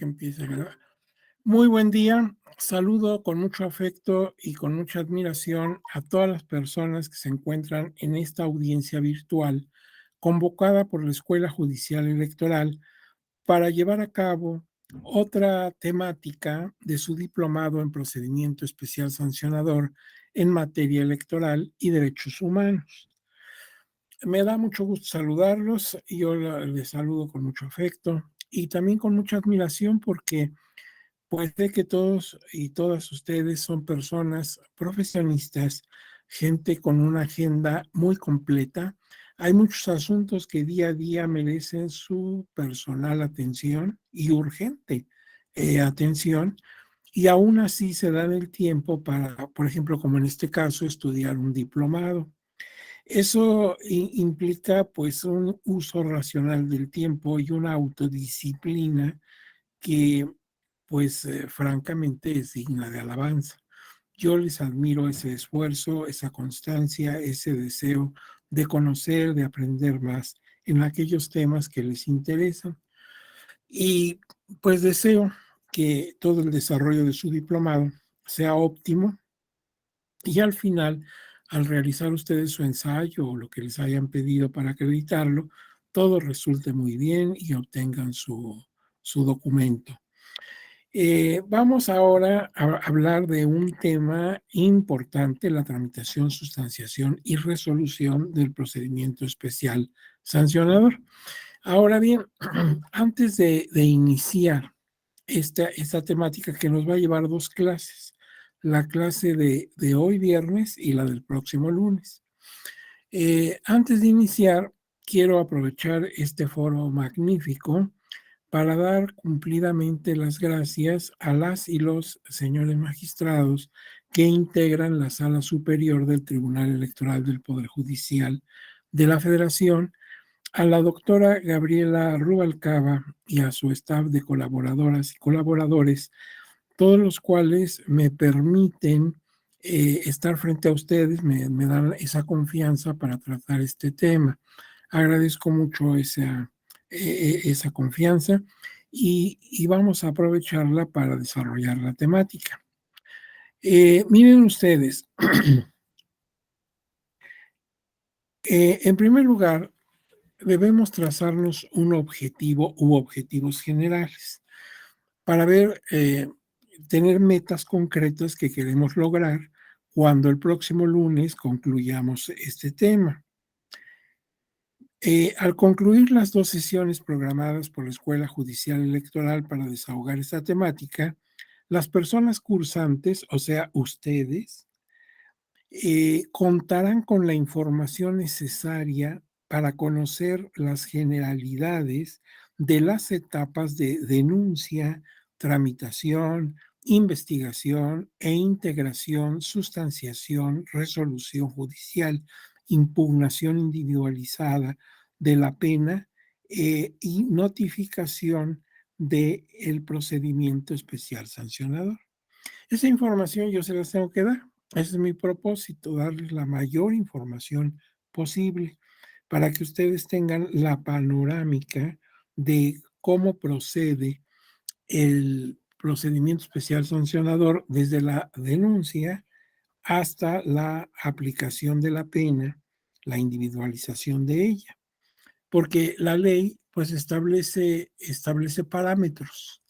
que empiece a grabar. Muy buen día. Saludo con mucho afecto y con mucha admiración a todas las personas que se encuentran en esta audiencia virtual convocada por la Escuela Judicial Electoral para llevar a cabo otra temática de su diplomado en procedimiento especial sancionador en materia electoral y derechos humanos. Me da mucho gusto saludarlos y yo les saludo con mucho afecto y también con mucha admiración porque pues sé que todos y todas ustedes son personas profesionistas, gente con una agenda muy completa. Hay muchos asuntos que día a día merecen su personal atención y urgente atención, y aún así se dan el tiempo para, por ejemplo, como en este caso, estudiar un diplomado. Eso implica pues un uso racional del tiempo y una autodisciplina que pues francamente es digna de alabanza. Yo les admiro ese esfuerzo, esa constancia, ese deseo de conocer, de aprender más en aquellos temas que les interesan. Y pues deseo que todo el desarrollo de su diplomado sea óptimo y al final, al realizar ustedes su ensayo o lo que les hayan pedido para acreditarlo, todo resulte muy bien y obtengan su documento. Vamos ahora a hablar de un tema importante, la tramitación, sustanciación y resolución del procedimiento especial sancionador. Ahora bien, antes de iniciar esta temática que nos va a llevar dos clases, la clase de hoy viernes y la del próximo lunes. Antes de iniciar, quiero aprovechar este foro magnífico para dar cumplidamente las gracias a las y los señores magistrados que integran la Sala Superior del Tribunal Electoral del Poder Judicial de la Federación, a la doctora Gabriela Rubalcaba y a su staff de colaboradoras y colaboradores, todos los cuales me permiten estar frente a ustedes, me dan esa confianza para tratar este tema. Agradezco mucho esa confianza y vamos a aprovecharla para desarrollar la temática. Miren ustedes, en primer lugar, debemos trazarnos un objetivo u objetivos generales para tener metas concretas que queremos lograr cuando el próximo lunes concluyamos este tema. Al concluir las dos sesiones programadas por la Escuela Judicial Electoral para desahogar esta temática, las personas cursantes, o sea, ustedes, contarán con la información necesaria para conocer las generalidades de las etapas de denuncia, tramitación, investigación e integración, sustanciación, resolución judicial, impugnación individualizada de la pena y notificación del procedimiento especial sancionador. Esa información yo se las tengo que dar. Ese es mi propósito, darles la mayor información posible para que ustedes tengan la panorámica de cómo procede el procedimiento especial sancionador desde la denuncia hasta la aplicación de la pena, la individualización de ella. Porque la ley pues establece parámetros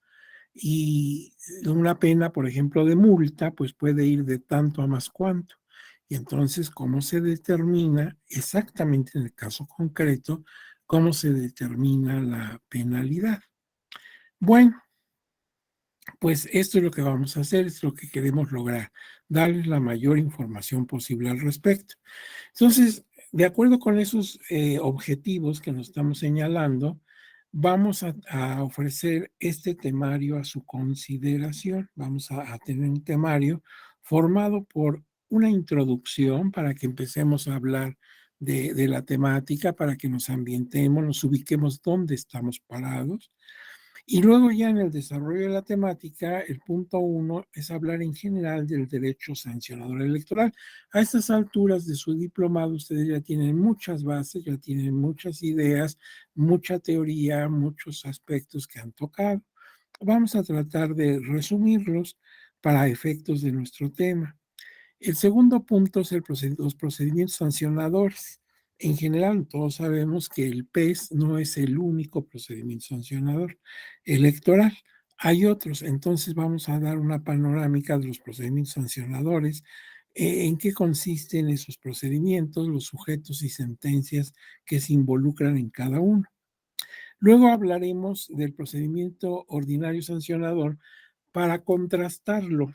y una pena, por ejemplo, de multa, pues puede ir de tanto a más cuanto. Y entonces, ¿cómo se determina exactamente en el caso concreto, cómo se determina la penalidad? Bueno, pues esto es lo que vamos a hacer, es lo que queremos lograr, darles la mayor información posible al respecto. Entonces, de acuerdo con esos objetivos que nos estamos señalando, vamos a ofrecer este temario a su consideración. Vamos a tener un temario formado por una introducción para que empecemos a hablar de la temática, para que nos ambientemos, nos ubiquemos dónde estamos parados. Y luego ya en el desarrollo de la temática, el punto uno es hablar en general del derecho sancionador electoral. A estas alturas de su diplomado, ustedes ya tienen muchas bases, ya tienen muchas ideas, mucha teoría, muchos aspectos que han tocado. Vamos a tratar de resumirlos para efectos de nuestro tema. El segundo punto es los procedimientos sancionadores. En general, todos sabemos que el PES no es el único procedimiento sancionador electoral. Hay otros, entonces vamos a dar una panorámica de los procedimientos sancionadores, en qué consisten esos procedimientos, los sujetos y sentencias que se involucran en cada uno. Luego hablaremos del procedimiento ordinario sancionador para contrastarlo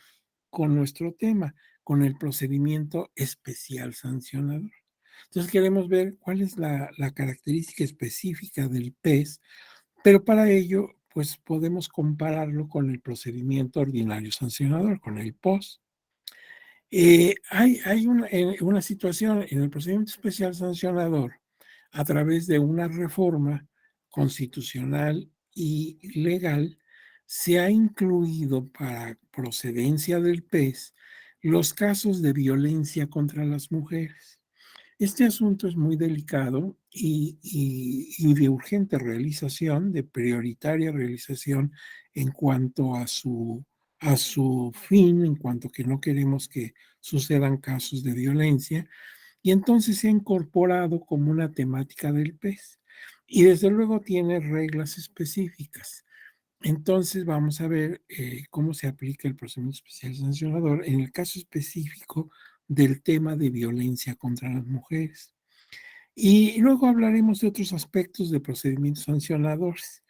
con nuestro tema, con el procedimiento especial sancionador. Entonces queremos ver cuál es la característica específica del PES, pero para ello, pues podemos compararlo con el procedimiento ordinario sancionador, con el POS. Hay una situación en el procedimiento especial sancionador a través de una reforma constitucional y legal, se ha incluido para procedencia del PES los casos de violencia contra las mujeres. Este asunto es muy delicado y de urgente realización, de prioritaria realización en cuanto a su fin, en cuanto que no queremos que sucedan casos de violencia, y entonces se ha incorporado como una temática del PES. Y desde luego tiene reglas específicas. Entonces vamos a ver cómo se aplica el procedimiento especial sancionador en el caso específico del tema de violencia contra las mujeres. Y luego hablaremos de otros aspectos de procedimientos sancionadores.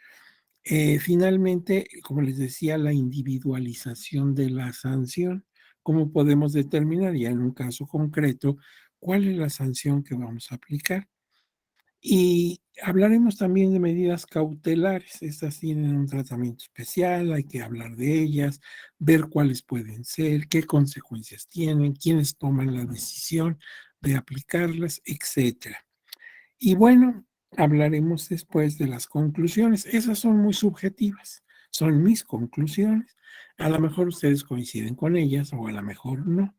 Finalmente, como les decía, la individualización de la sanción. ¿Cómo podemos determinar ya en un caso concreto cuál es la sanción que vamos a aplicar? Y hablaremos también de medidas cautelares. Estas tienen un tratamiento especial, hay que hablar de ellas, ver cuáles pueden ser, qué consecuencias tienen, quiénes toman la decisión de aplicarlas, etcétera. Y bueno, hablaremos después de las conclusiones. Esas son muy subjetivas, son mis conclusiones. A lo mejor ustedes coinciden con ellas o a lo mejor no.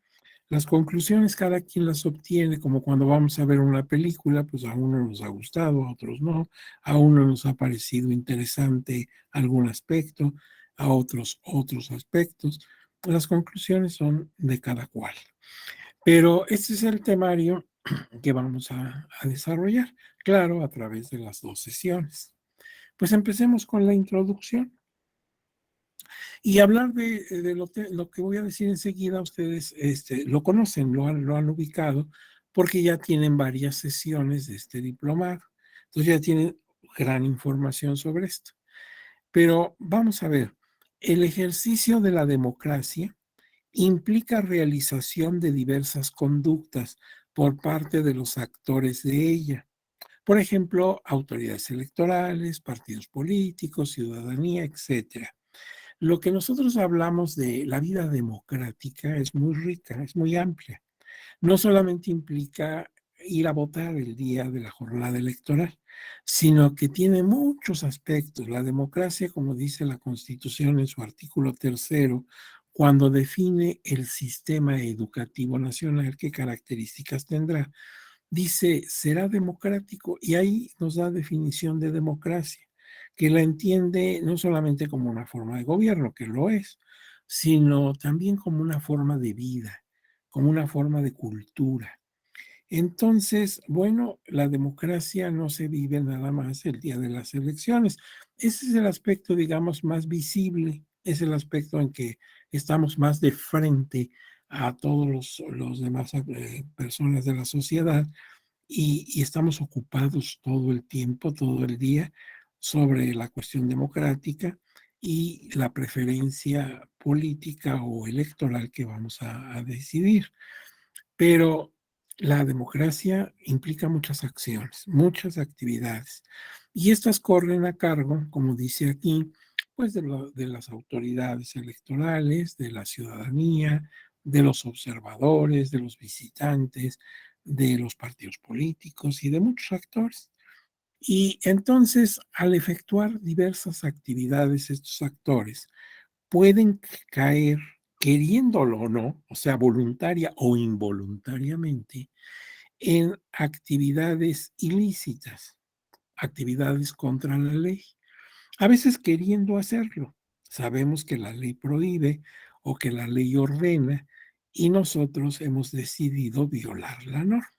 Las conclusiones cada quien las obtiene, como cuando vamos a ver una película, pues a uno nos ha gustado, a otros no, a uno nos ha parecido interesante algún aspecto, a otros otros aspectos. Las conclusiones son de cada cual. Pero este es el temario que vamos a desarrollar, claro, a través de las dos sesiones. Pues empecemos con la introducción. Y hablar de lo que voy a decir enseguida, ustedes lo conocen, lo han ubicado, porque ya tienen varias sesiones de este diplomado. Entonces ya tienen gran información sobre esto. Pero vamos a ver, el ejercicio de la democracia implica realización de diversas conductas por parte de los actores de ella. Por ejemplo, autoridades electorales, partidos políticos, ciudadanía, etcétera. Lo que nosotros hablamos de la vida democrática es muy rica, es muy amplia. No solamente implica ir a votar el día de la jornada electoral, sino que tiene muchos aspectos. La democracia, como dice la Constitución en su artículo tercero, cuando define el sistema educativo nacional, qué características tendrá, dice, será democrático y ahí nos da definición de democracia, que la entiende no solamente como una forma de gobierno, que lo es, sino también como una forma de vida, como una forma de cultura. Entonces, bueno, la democracia no se vive nada más el día de las elecciones. Ese es el aspecto, digamos, más visible, es el aspecto en que estamos más de frente a todos los demás personas de la sociedad y estamos ocupados todo el tiempo, todo el día, sobre la cuestión democrática y la preferencia política o electoral que vamos a decidir. Pero la democracia implica muchas acciones, muchas actividades, y estas corren a cargo, como dice aquí, pues de las autoridades electorales, de la ciudadanía, de los observadores, de los visitantes, de los partidos políticos y de muchos actores. Y entonces, al efectuar diversas actividades, estos actores pueden caer, queriéndolo o no, o sea, voluntaria o involuntariamente, en actividades ilícitas, actividades contra la ley, a veces queriendo hacerlo. Sabemos que la ley prohíbe o que la ley ordena y nosotros hemos decidido violar la norma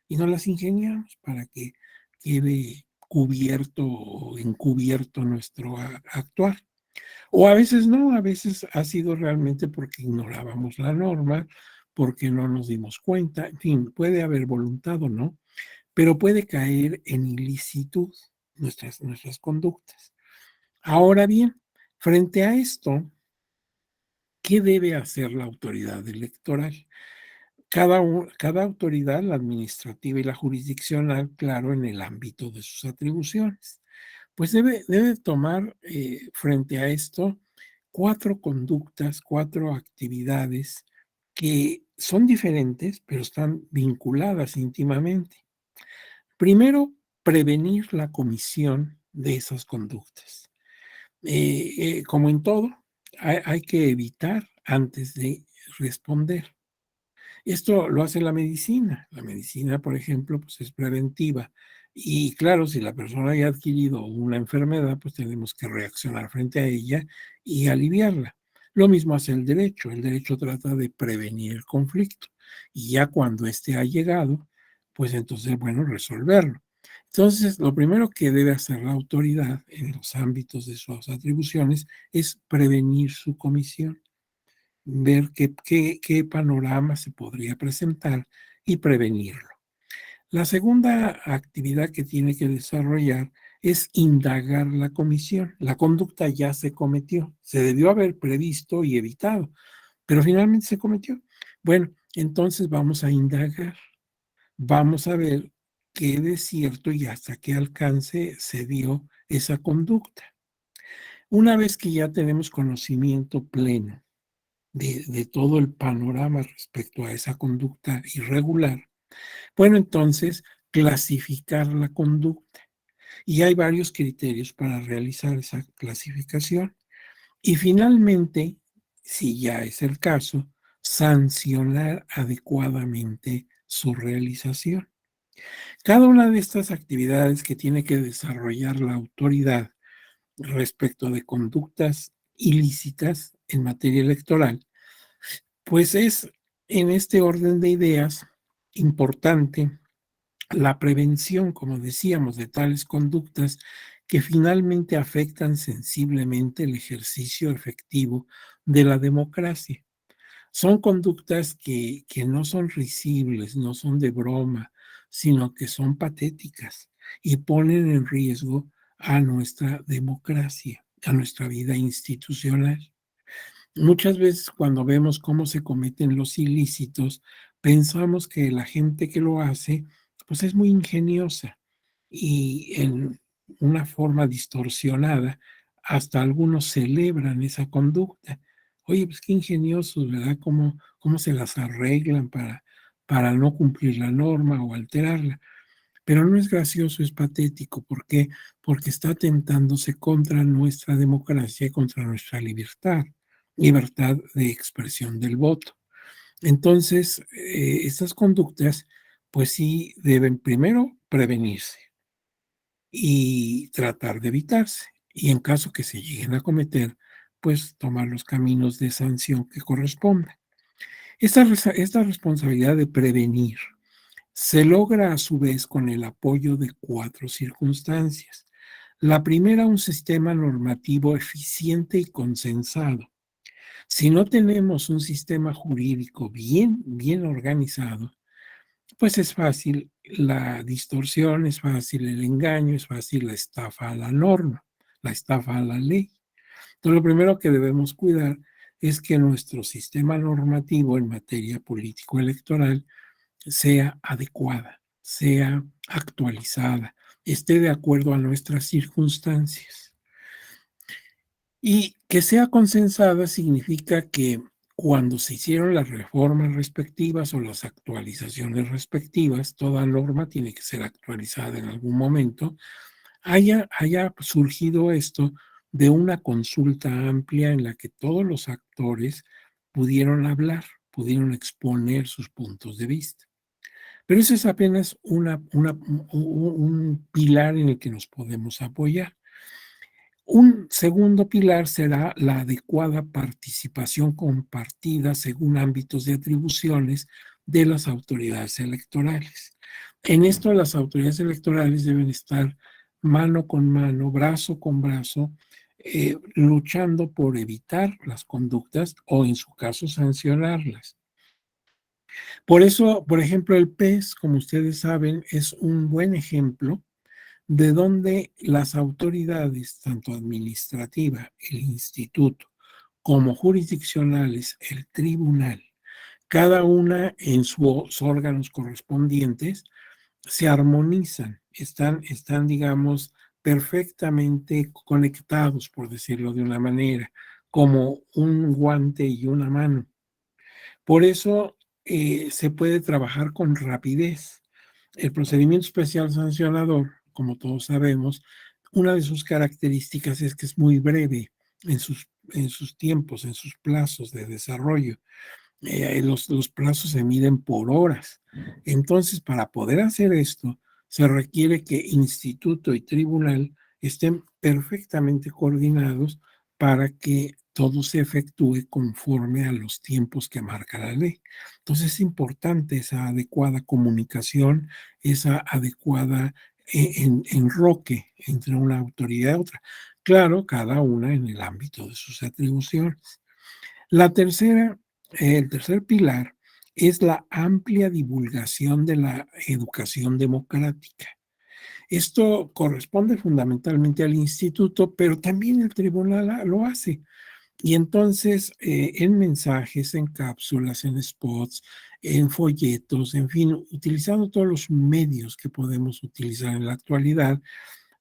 y nos las ingeniamos para que quede cubierto o encubierto nuestro actuar. O a veces no, a veces ha sido realmente porque ignorábamos la norma, porque no nos dimos cuenta, en fin, puede haber voluntad o no, pero puede caer en ilicitud nuestras conductas. Ahora bien, frente a esto, ¿qué debe hacer la autoridad electoral? Cada autoridad, la administrativa y la jurisdiccional, claro, en el ámbito de sus atribuciones, pues debe tomar frente a esto cuatro conductas, cuatro actividades que son diferentes, pero están vinculadas íntimamente. Primero, prevenir la comisión de esas conductas. Como en todo, hay que evitar antes de responder. Esto lo hace la medicina. La medicina, por ejemplo, pues es preventiva. Y claro, si la persona haya adquirido una enfermedad, pues tenemos que reaccionar frente a ella y aliviarla. Lo mismo hace el derecho. El derecho trata de prevenir el conflicto. Y ya cuando éste ha llegado, pues entonces, bueno, resolverlo. Entonces, lo primero que debe hacer la autoridad en los ámbitos de sus atribuciones es prevenir su comisión, ver qué panorama se podría presentar y prevenirlo. La segunda actividad que tiene que desarrollar es indagar la comisión. La conducta ya se cometió, se debió haber previsto y evitado, pero finalmente se cometió. Bueno, entonces vamos a indagar, vamos a ver qué de cierto y hasta qué alcance se dio esa conducta. Una vez que ya tenemos conocimiento pleno de todo el panorama respecto a esa conducta irregular, bueno, entonces clasificar la conducta. Y hay varios criterios para realizar esa clasificación. Y finalmente, si ya es el caso, sancionar adecuadamente su realización. Cada una de estas actividades que tiene que desarrollar la autoridad respecto de conductas ilícitas en materia electoral, pues es en este orden de ideas importante la prevención, como decíamos, de tales conductas que finalmente afectan sensiblemente el ejercicio efectivo de la democracia. Son conductas que no son risibles, no son de broma, sino que son patéticas y ponen en riesgo a nuestra democracia, a nuestra vida institucional. Muchas veces cuando vemos cómo se cometen los ilícitos, pensamos que la gente que lo hace, pues es muy ingeniosa y en una forma distorsionada, hasta algunos celebran esa conducta. Oye, pues qué ingeniosos, ¿verdad? ¿Cómo se las arreglan para no cumplir la norma o alterarla? Pero no es gracioso, es patético. ¿Por qué? Porque está atentándose contra nuestra democracia y contra nuestra libertad de expresión del voto. Entonces, estas conductas, pues sí deben primero prevenirse y tratar de evitarse. Y en caso que se lleguen a cometer, pues tomar los caminos de sanción que correspondan. Esta responsabilidad de prevenir se logra a su vez con el apoyo de cuatro circunstancias. La primera, un sistema normativo eficiente y consensado. Si no tenemos un sistema jurídico bien organizado, pues es fácil la distorsión, es fácil el engaño, es fácil la estafa a la norma, la estafa a la ley. Entonces, lo primero que debemos cuidar es que nuestro sistema normativo en materia político-electoral sea adecuada, sea actualizada, esté de acuerdo a nuestras circunstancias. Y que sea consensada significa que cuando se hicieron las reformas respectivas o las actualizaciones respectivas, toda norma tiene que ser actualizada en algún momento, haya surgido esto de una consulta amplia en la que todos los actores pudieron hablar, pudieron exponer sus puntos de vista. Pero eso es apenas un pilar en el que nos podemos apoyar. Un segundo pilar será la adecuada participación compartida según ámbitos de atribuciones de las autoridades electorales. En esto las autoridades electorales deben estar mano con mano, brazo con brazo, luchando por evitar las conductas o en su caso sancionarlas. Por eso, por ejemplo, el PES, como ustedes saben, es un buen ejemplo de donde las autoridades, tanto administrativa, el instituto, como jurisdiccionales, el tribunal, cada una en sus órganos correspondientes, se armonizan, digamos, perfectamente conectados, por decirlo de una manera, como un guante y una mano. Por eso se puede trabajar con rapidez. El procedimiento especial sancionador, como todos sabemos, una de sus características es que es muy breve en sus tiempos, en sus plazos de desarrollo. Los plazos se miden por horas. Entonces, para poder hacer esto, se requiere que instituto y tribunal estén perfectamente coordinados para que todo se efectúe conforme a los tiempos que marca la ley. Entonces, es importante esa adecuada comunicación, esa adecuada enroque entre una autoridad y otra. Claro, cada una en el ámbito de sus atribuciones. La tercera, el tercer pilar es la amplia divulgación de la educación democrática. Esto corresponde fundamentalmente al instituto, pero también el tribunal lo hace. Y entonces, en mensajes, en cápsulas, en spots, en folletos, en fin, utilizando todos los medios que podemos utilizar en la actualidad,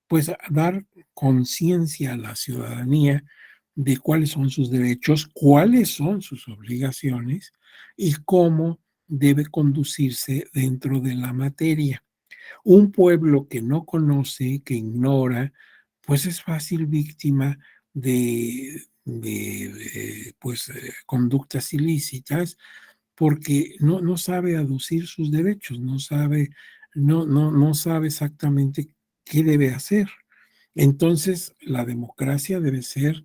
pues dar conciencia a la ciudadanía de cuáles son sus derechos, cuáles son sus obligaciones y cómo debe conducirse dentro de la materia. Un pueblo que no conoce, que ignora, pues es fácil víctima conductas ilícitas porque no sabe aducir sus derechos, no sabe exactamente qué debe hacer. Entonces, la democracia debe ser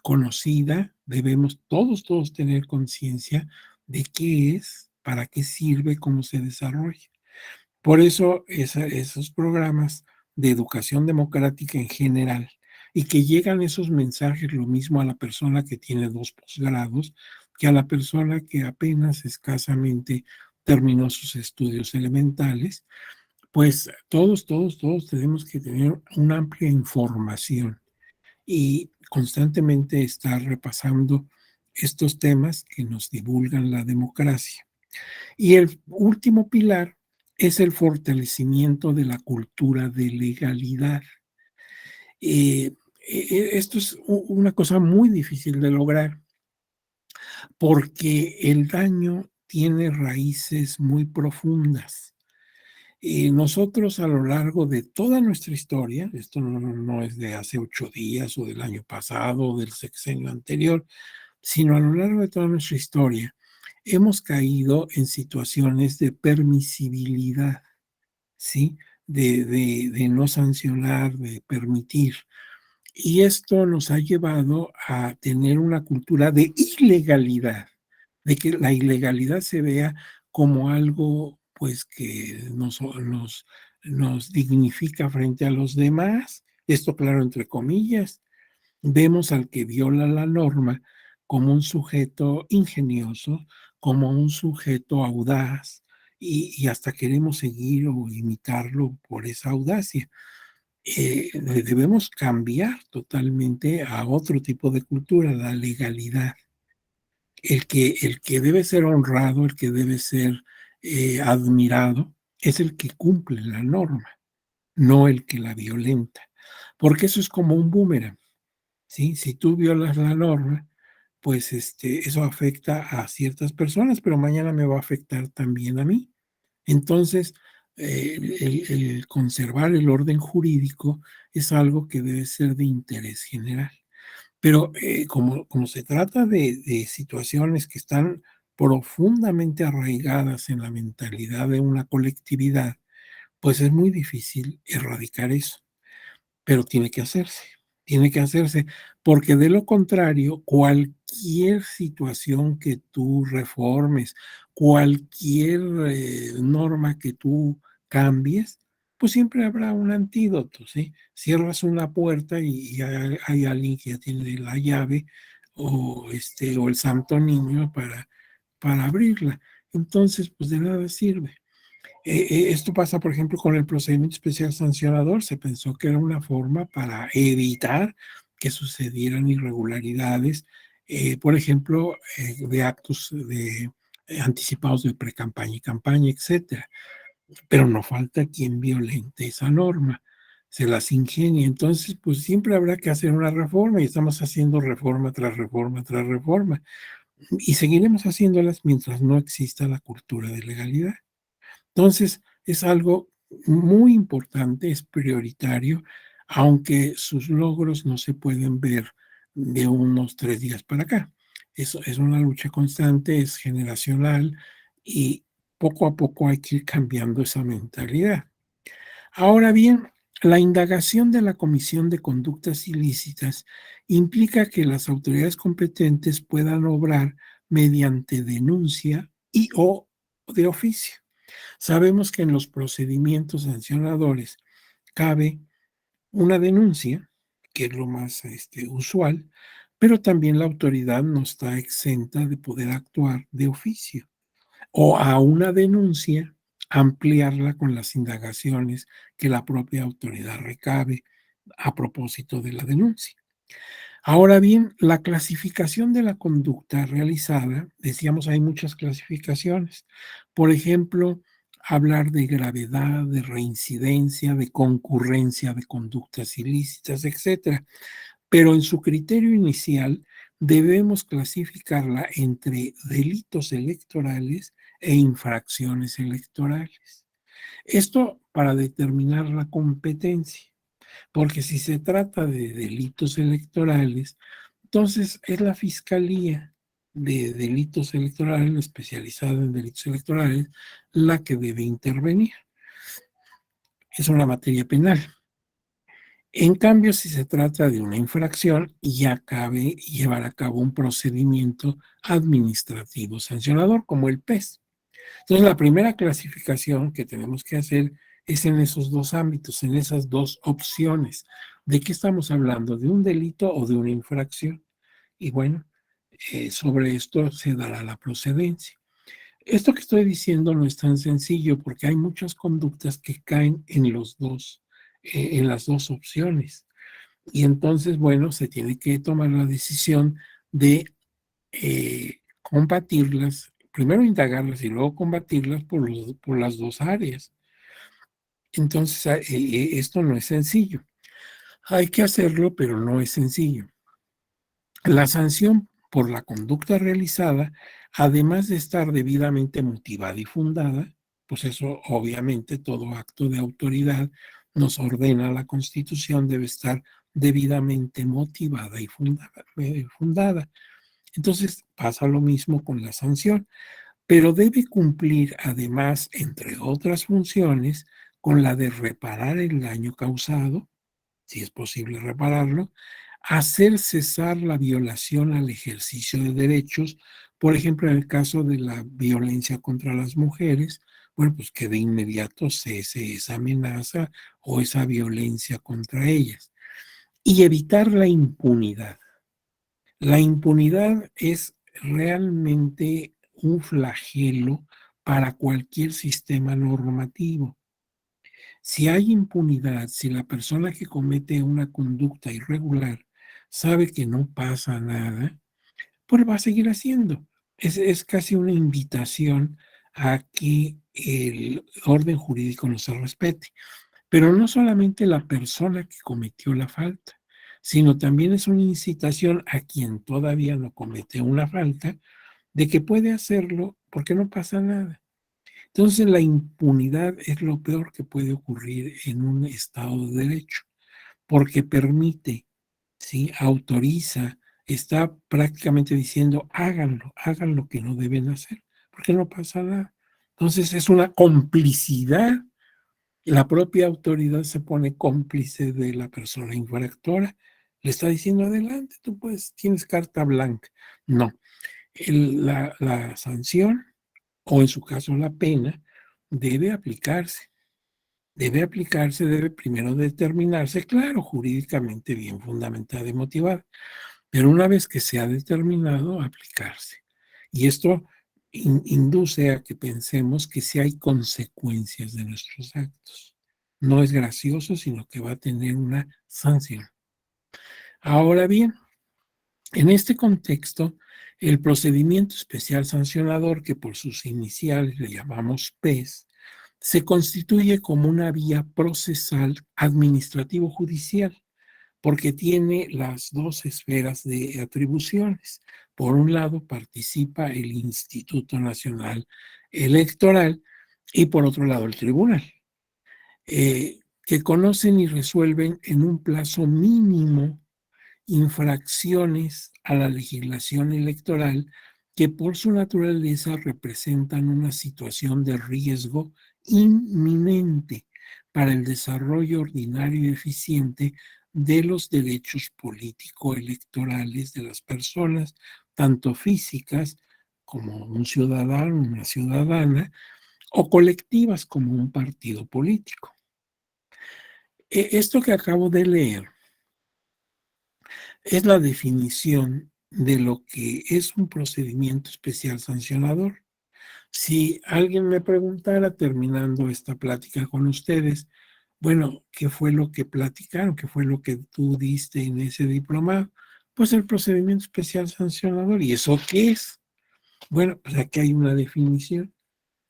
conocida, debemos todos tener conciencia de qué es, para qué sirve, cómo se desarrolla. Por eso esos programas de educación democrática en general y que llegan esos mensajes lo mismo a la persona que tiene 2 posgrados que a la persona que apenas escasamente terminó sus estudios elementales, pues todos tenemos que tener una amplia información y constantemente estar repasando estos temas que nos divulgan la democracia. Y el último pilar es el fortalecimiento de la cultura de legalidad. Esto es una cosa muy difícil de lograr porque el daño tiene raíces muy profundas. Nosotros a lo largo de toda nuestra historia, esto no es de hace 8 días o del año pasado o del sexenio anterior, sino a lo largo de toda nuestra historia, hemos caído en situaciones de permisibilidad, ¿sí? De no sancionar, de permitir. Y esto nos ha llevado a tener una cultura de ilegalidad, de que la ilegalidad se vea como algo, pues, que nos dignifica frente a los demás. Esto, claro, entre comillas. Vemos al que viola la norma como un sujeto ingenioso, como un sujeto audaz, y hasta queremos seguir o imitarlo por esa audacia. Debemos cambiar totalmente a otro tipo de cultura, la legalidad. El que debe ser honrado, el que debe ser admirado, es el que cumple la norma, no el que la violenta. Porque eso es como un boomerang, ¿sí? Si tú violas la norma, pues eso afecta a ciertas personas, pero mañana me va a afectar también a mí. Entonces, el conservar el orden jurídico es algo que debe ser de interés general. Pero como se trata de situaciones que están profundamente arraigadas en la mentalidad de una colectividad, pues es muy difícil erradicar eso, pero tiene que hacerse. tiene que hacerse, porque de lo contrario, cualquier situación que tú reformes, cualquier norma que tú cambies, pues siempre habrá un antídoto, ¿sí? Cierras una puerta y hay alguien que ya tiene la llave o el santo niño para abrirla. Entonces, pues de nada sirve. Esto pasa, por ejemplo, con el procedimiento especial sancionador. Se pensó que era una forma para evitar que sucedieran irregularidades, por ejemplo, de actos anticipados de precampaña y campaña, etcétera. Pero no falta quien violente esa norma, se las ingenia. Entonces, pues siempre habrá que hacer una reforma y estamos haciendo reforma tras reforma tras reforma. Y seguiremos haciéndolas mientras no exista la cultura de legalidad. Entonces, es algo muy importante, es prioritario, aunque sus logros no se pueden ver de unos 3 días para acá. Es una lucha constante, es generacional y poco a poco hay que ir cambiando esa mentalidad. Ahora bien, la indagación de la Comisión de Conductas Ilícitas implica que las autoridades competentes puedan obrar mediante denuncia y o de oficio. Sabemos que en los procedimientos sancionadores cabe una denuncia, que es lo más usual, pero también la autoridad no está exenta de poder actuar de oficio o a una denuncia ampliarla con las indagaciones que la propia autoridad recabe a propósito de la denuncia. Ahora bien, la clasificación de la conducta realizada, decíamos, hay muchas clasificaciones. Por ejemplo, hablar de gravedad, de reincidencia, de concurrencia de conductas ilícitas, etcétera. Pero en su criterio inicial debemos clasificarla entre delitos electorales e infracciones electorales. Esto para determinar la competencia. Porque si se trata de delitos electorales, entonces es la Fiscalía de Delitos Electorales, especializada en delitos electorales, la que debe intervenir. Es una materia penal. En cambio, si se trata de una infracción, ya cabe llevar a cabo un procedimiento administrativo sancionador, como el PES. Entonces, la primera clasificación que tenemos que hacer es en esos dos ámbitos, en esas dos opciones. ¿De qué estamos hablando? ¿De un delito o de una infracción? Y bueno, sobre esto se dará la procedencia. Esto que estoy diciendo no es tan sencillo porque hay muchas conductas que caen en las dos opciones. Y entonces, bueno, se tiene que tomar la decisión de combatirlas, primero indagarlas y luego combatirlas por las dos áreas. Entonces, esto no es sencillo. Hay que hacerlo, pero no es sencillo. La sanción por la conducta realizada, además de estar debidamente motivada y fundada, pues eso obviamente todo acto de autoridad nos ordena la Constitución debe estar debidamente motivada y fundada. Entonces pasa lo mismo con la sanción, pero debe cumplir además, entre otras funciones, con la de reparar el daño causado, si es posible repararlo, hacer cesar la violación al ejercicio de derechos, por ejemplo, en el caso de la violencia contra las mujeres, bueno, pues que de inmediato cese esa amenaza o esa violencia contra ellas. Y evitar la impunidad. La impunidad es realmente un flagelo para cualquier sistema normativo. Si hay impunidad, si la persona que comete una conducta irregular sabe que no pasa nada, pues va a seguir haciendo. Es casi una invitación a que el orden jurídico no se respete. Pero no solamente la persona que cometió la falta, sino también es una incitación a quien todavía no comete una falta de que puede hacerlo porque no pasa nada. Entonces la impunidad es lo peor que puede ocurrir en un Estado de Derecho, porque permite, ¿sí? Autoriza, está prácticamente diciendo háganlo, hagan lo que no deben hacer, porque no pasa nada. Entonces es una complicidad, la propia autoridad se pone cómplice de la persona infractora, Le está diciendo: "Adelante, tú puedes, tienes carta blanca". No, la sanción, o en su caso la pena, debe aplicarse. Debe aplicarse, debe primero determinarse, claro, jurídicamente bien fundamentada y motivada, pero una vez que se ha determinado, aplicarse. Y esto induce a que pensemos que sí hay consecuencias de nuestros actos. No es gracioso, sino que va a tener una sanción. Ahora bien, en este contexto, el procedimiento especial sancionador, que por sus iniciales le llamamos PES, se constituye como una vía procesal administrativo-judicial, porque tiene las dos esferas de atribuciones. Por un lado, participa el Instituto Nacional Electoral y por otro lado, el tribunal, que conocen y resuelven en un plazo mínimo infracciones a la legislación electoral que por su naturaleza representan una situación de riesgo inminente para el desarrollo ordinario y eficiente de los derechos político-electorales de las personas, tanto físicas como un ciudadano, una ciudadana, o colectivas como un partido político. Esto que acabo de leer es la definición de lo que es un procedimiento especial sancionador. Si alguien me preguntara terminando esta plática con ustedes, bueno, ¿qué fue lo que platicaron? ¿Qué fue lo que tú diste en ese diplomado? Pues el procedimiento especial sancionador. ¿Y eso qué es? Bueno, pues aquí hay una definición.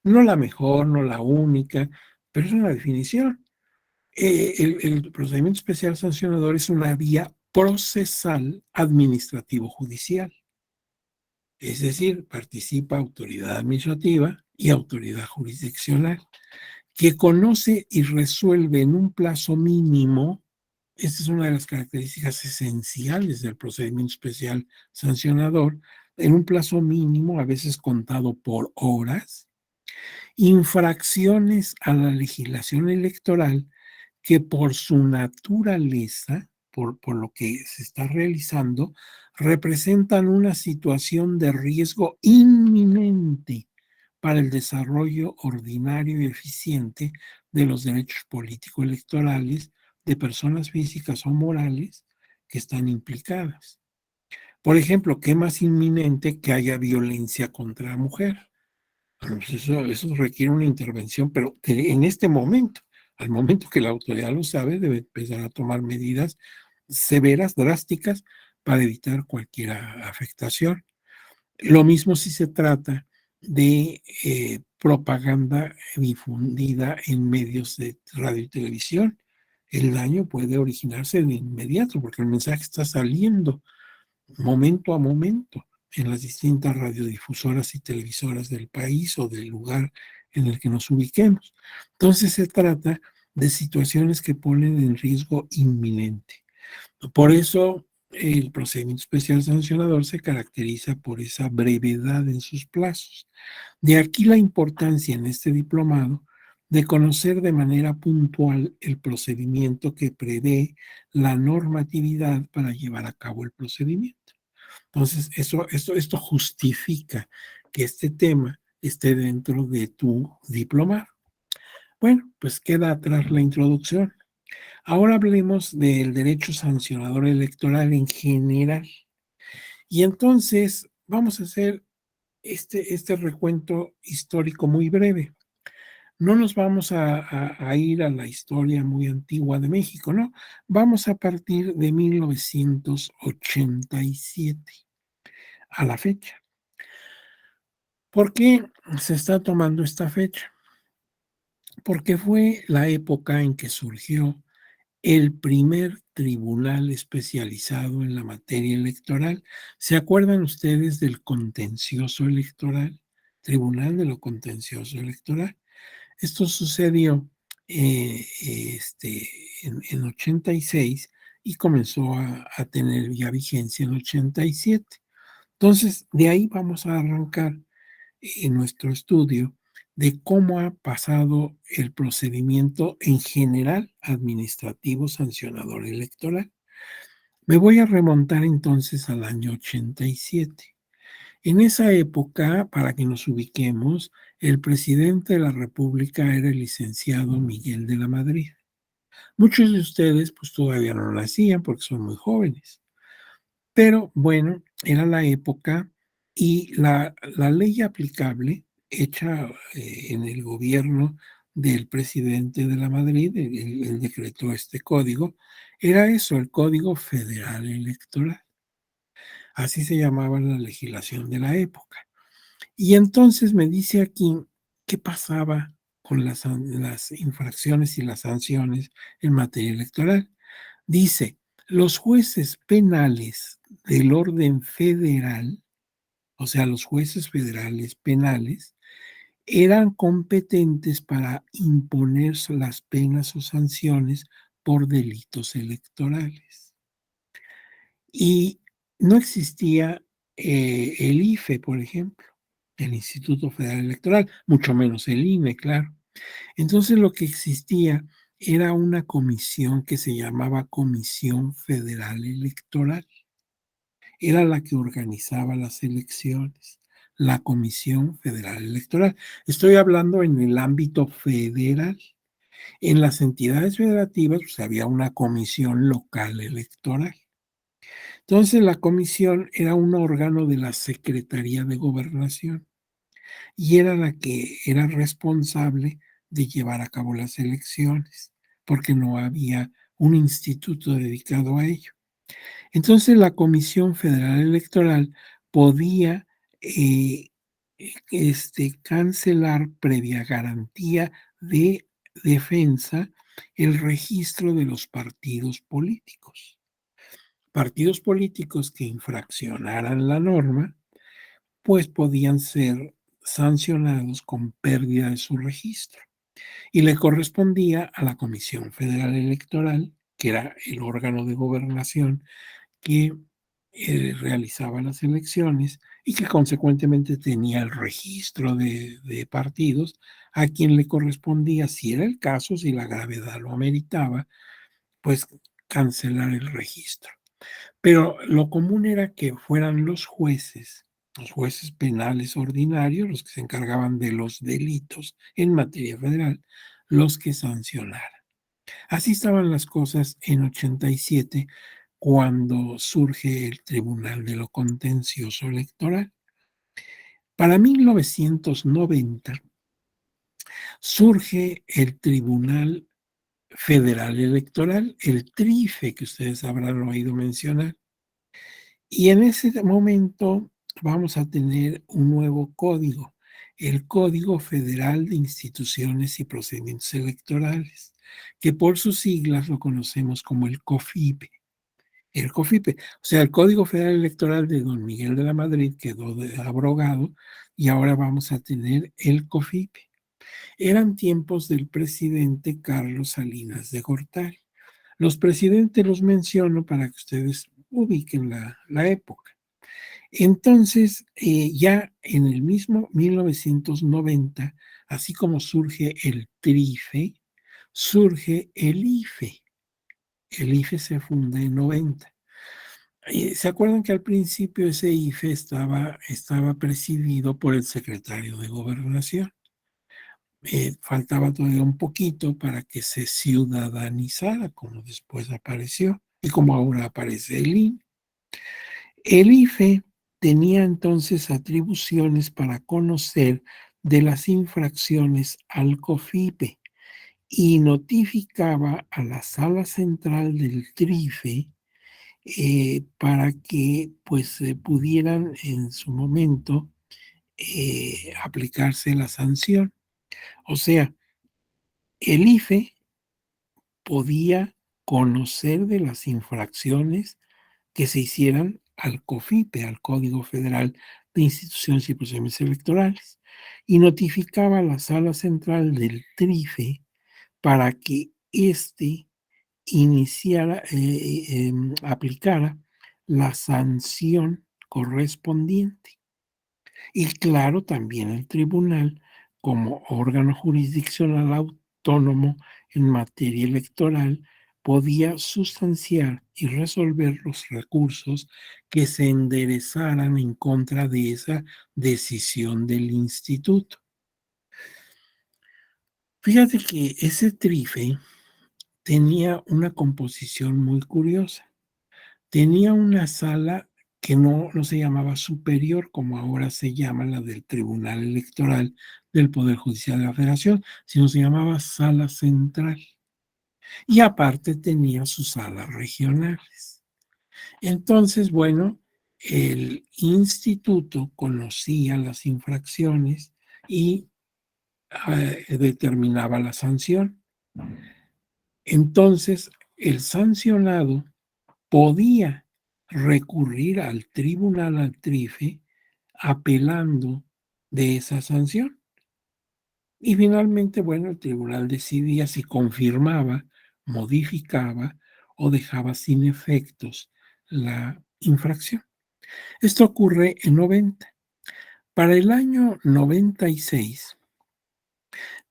No la mejor, no la única, pero es una definición. El procedimiento especial sancionador es una vía procesal administrativo-judicial. Es decir, participa autoridad administrativa y autoridad jurisdiccional, que conoce y resuelve en un plazo mínimo. Esta es una de las características esenciales del procedimiento especial sancionador, en un plazo mínimo, a veces contado por horas, infracciones a la legislación electoral que por su naturaleza, por lo que se está realizando, representan una situación de riesgo inminente para el desarrollo ordinario y eficiente de los derechos político-electorales de personas físicas o morales que están implicadas. Por ejemplo, ¿qué más inminente que haya violencia contra la mujer? Pues eso requiere una intervención, pero en este momento, al momento que la autoridad lo sabe, debe empezar a tomar medidas severas, drásticas, para evitar cualquier afectación. Lo mismo si se trata de propaganda difundida en medios de radio y televisión. El daño puede originarse de inmediato porque el mensaje está saliendo momento a momento en las distintas radiodifusoras y televisoras del país o del lugar en el que nos ubiquemos. Entonces se trata de situaciones que ponen en riesgo inminente. Por eso el procedimiento especial sancionador se caracteriza por esa brevedad en sus plazos. De aquí la importancia en este diplomado de conocer de manera puntual el procedimiento que prevé la normatividad para llevar a cabo el procedimiento. Entonces, esto justifica que este tema esté dentro de tu diplomado. Bueno, pues queda atrás la introducción. Ahora hablemos del derecho sancionador electoral en general. Y entonces vamos a hacer este recuento histórico muy breve. No nos vamos a ir a la historia muy antigua de México, ¿no? Vamos a partir de 1987 a la fecha. ¿Por qué se está tomando esta fecha? Porque fue la época en que surgió el primer tribunal especializado en la materia electoral. ¿Se acuerdan ustedes del contencioso electoral? Tribunal de lo contencioso electoral. Esto sucedió en 86 y comenzó a tener ya vigencia en 87. Entonces, de ahí vamos a arrancar en nuestro estudio de cómo ha pasado el procedimiento en general administrativo sancionador electoral. Me voy a remontar entonces al año 87. En esa época, para que nos ubiquemos, el presidente de la república era el licenciado Miguel de la Madrid. Muchos de ustedes, pues, todavía no nacían porque son muy jóvenes. Pero bueno, era la época y la ley aplicable hecha, en el gobierno del presidente de la Madrid, él decretó este código, era eso, el Código Federal Electoral. Así se llamaba la legislación de la época. Y entonces me dice aquí qué pasaba con las infracciones y las sanciones en materia electoral. Dice, los jueces penales del orden federal, o sea, los jueces federales penales, eran competentes para imponer las penas o sanciones por delitos electorales. Y no existía el IFE, por ejemplo, el Instituto Federal Electoral, mucho menos el INE, claro. Entonces lo que existía era una comisión que se llamaba Comisión Federal Electoral. Era la que organizaba las elecciones, la Comisión Federal Electoral. Estoy hablando en el ámbito federal. En las entidades federativas, pues, había una comisión local electoral. Entonces, la comisión era un órgano de la Secretaría de Gobernación y era la que era responsable de llevar a cabo las elecciones, porque no había un instituto dedicado a ello. Entonces, la Comisión Federal Electoral podía, eh, cancelar previa garantía de defensa el registro de los partidos políticos. Partidos políticos que infraccionaran la norma, pues podían ser sancionados con pérdida de su registro. Y le correspondía a la Comisión Federal Electoral, que era el órgano de gobernación que realizaba las elecciones y que consecuentemente tenía el registro de partidos, a quien le correspondía, si era el caso, si la gravedad lo ameritaba, pues cancelar el registro. Pero lo común era que fueran los jueces penales ordinarios, los que se encargaban de los delitos en materia federal, los que sancionaran. Así estaban las cosas en 87 cuando surge el Tribunal de lo Contencioso Electoral. Para 1990 surge el Tribunal Federal Electoral, el TRIFE, que ustedes habrán oído mencionar. Y en ese momento vamos a tener un nuevo código, el Código Federal de Instituciones y Procedimientos Electorales, que por sus siglas lo conocemos como el COFIPE. El COFIPE, o sea, el Código Federal Electoral de don Miguel de la Madrid quedó abrogado y ahora vamos a tener el COFIPE. Eran tiempos del presidente Carlos Salinas de Gortari. Los presidentes los menciono para que ustedes ubiquen la época. Entonces, ya en el mismo 1990, así como surge el TRIFE, surge el IFE. El IFE se funda en 90. ¿Se acuerdan que al principio ese IFE estaba presidido por el secretario de Gobernación? Faltaba todavía un poquito para que se ciudadanizara, como después apareció y como ahora aparece el INE. El IFE tenía entonces atribuciones para conocer de las infracciones al COFIPE y notificaba a la sala central del TRIFE para que pues pudieran en su momento aplicarse la sanción. O sea, el IFE podía conocer de las infracciones que se hicieran al COFIPE, al Código Federal de Instituciones y Procedimientos Electorales, y notificaba a la sala central del TRIFE para que éste iniciara, aplicara la sanción correspondiente. Y claro, también el tribunal, como órgano jurisdiccional autónomo en materia electoral, podía sustanciar y resolver los recursos que se enderezaran en contra de esa decisión del instituto. Fíjate que ese trife tenía una composición muy curiosa. Tenía una sala que no se llamaba superior, como ahora se llama la del Tribunal Electoral del Poder Judicial de la Federación, sino se llamaba sala central. Y aparte tenía sus salas regionales. Entonces, bueno, el instituto conocía las infracciones y determinaba la sanción. Entonces, el sancionado podía recurrir al tribunal, al TRIFE, apelando de esa sanción. Y finalmente, bueno, el tribunal decidía si confirmaba, modificaba o dejaba sin efectos la infracción. Esto ocurre en 90. Para el año 96,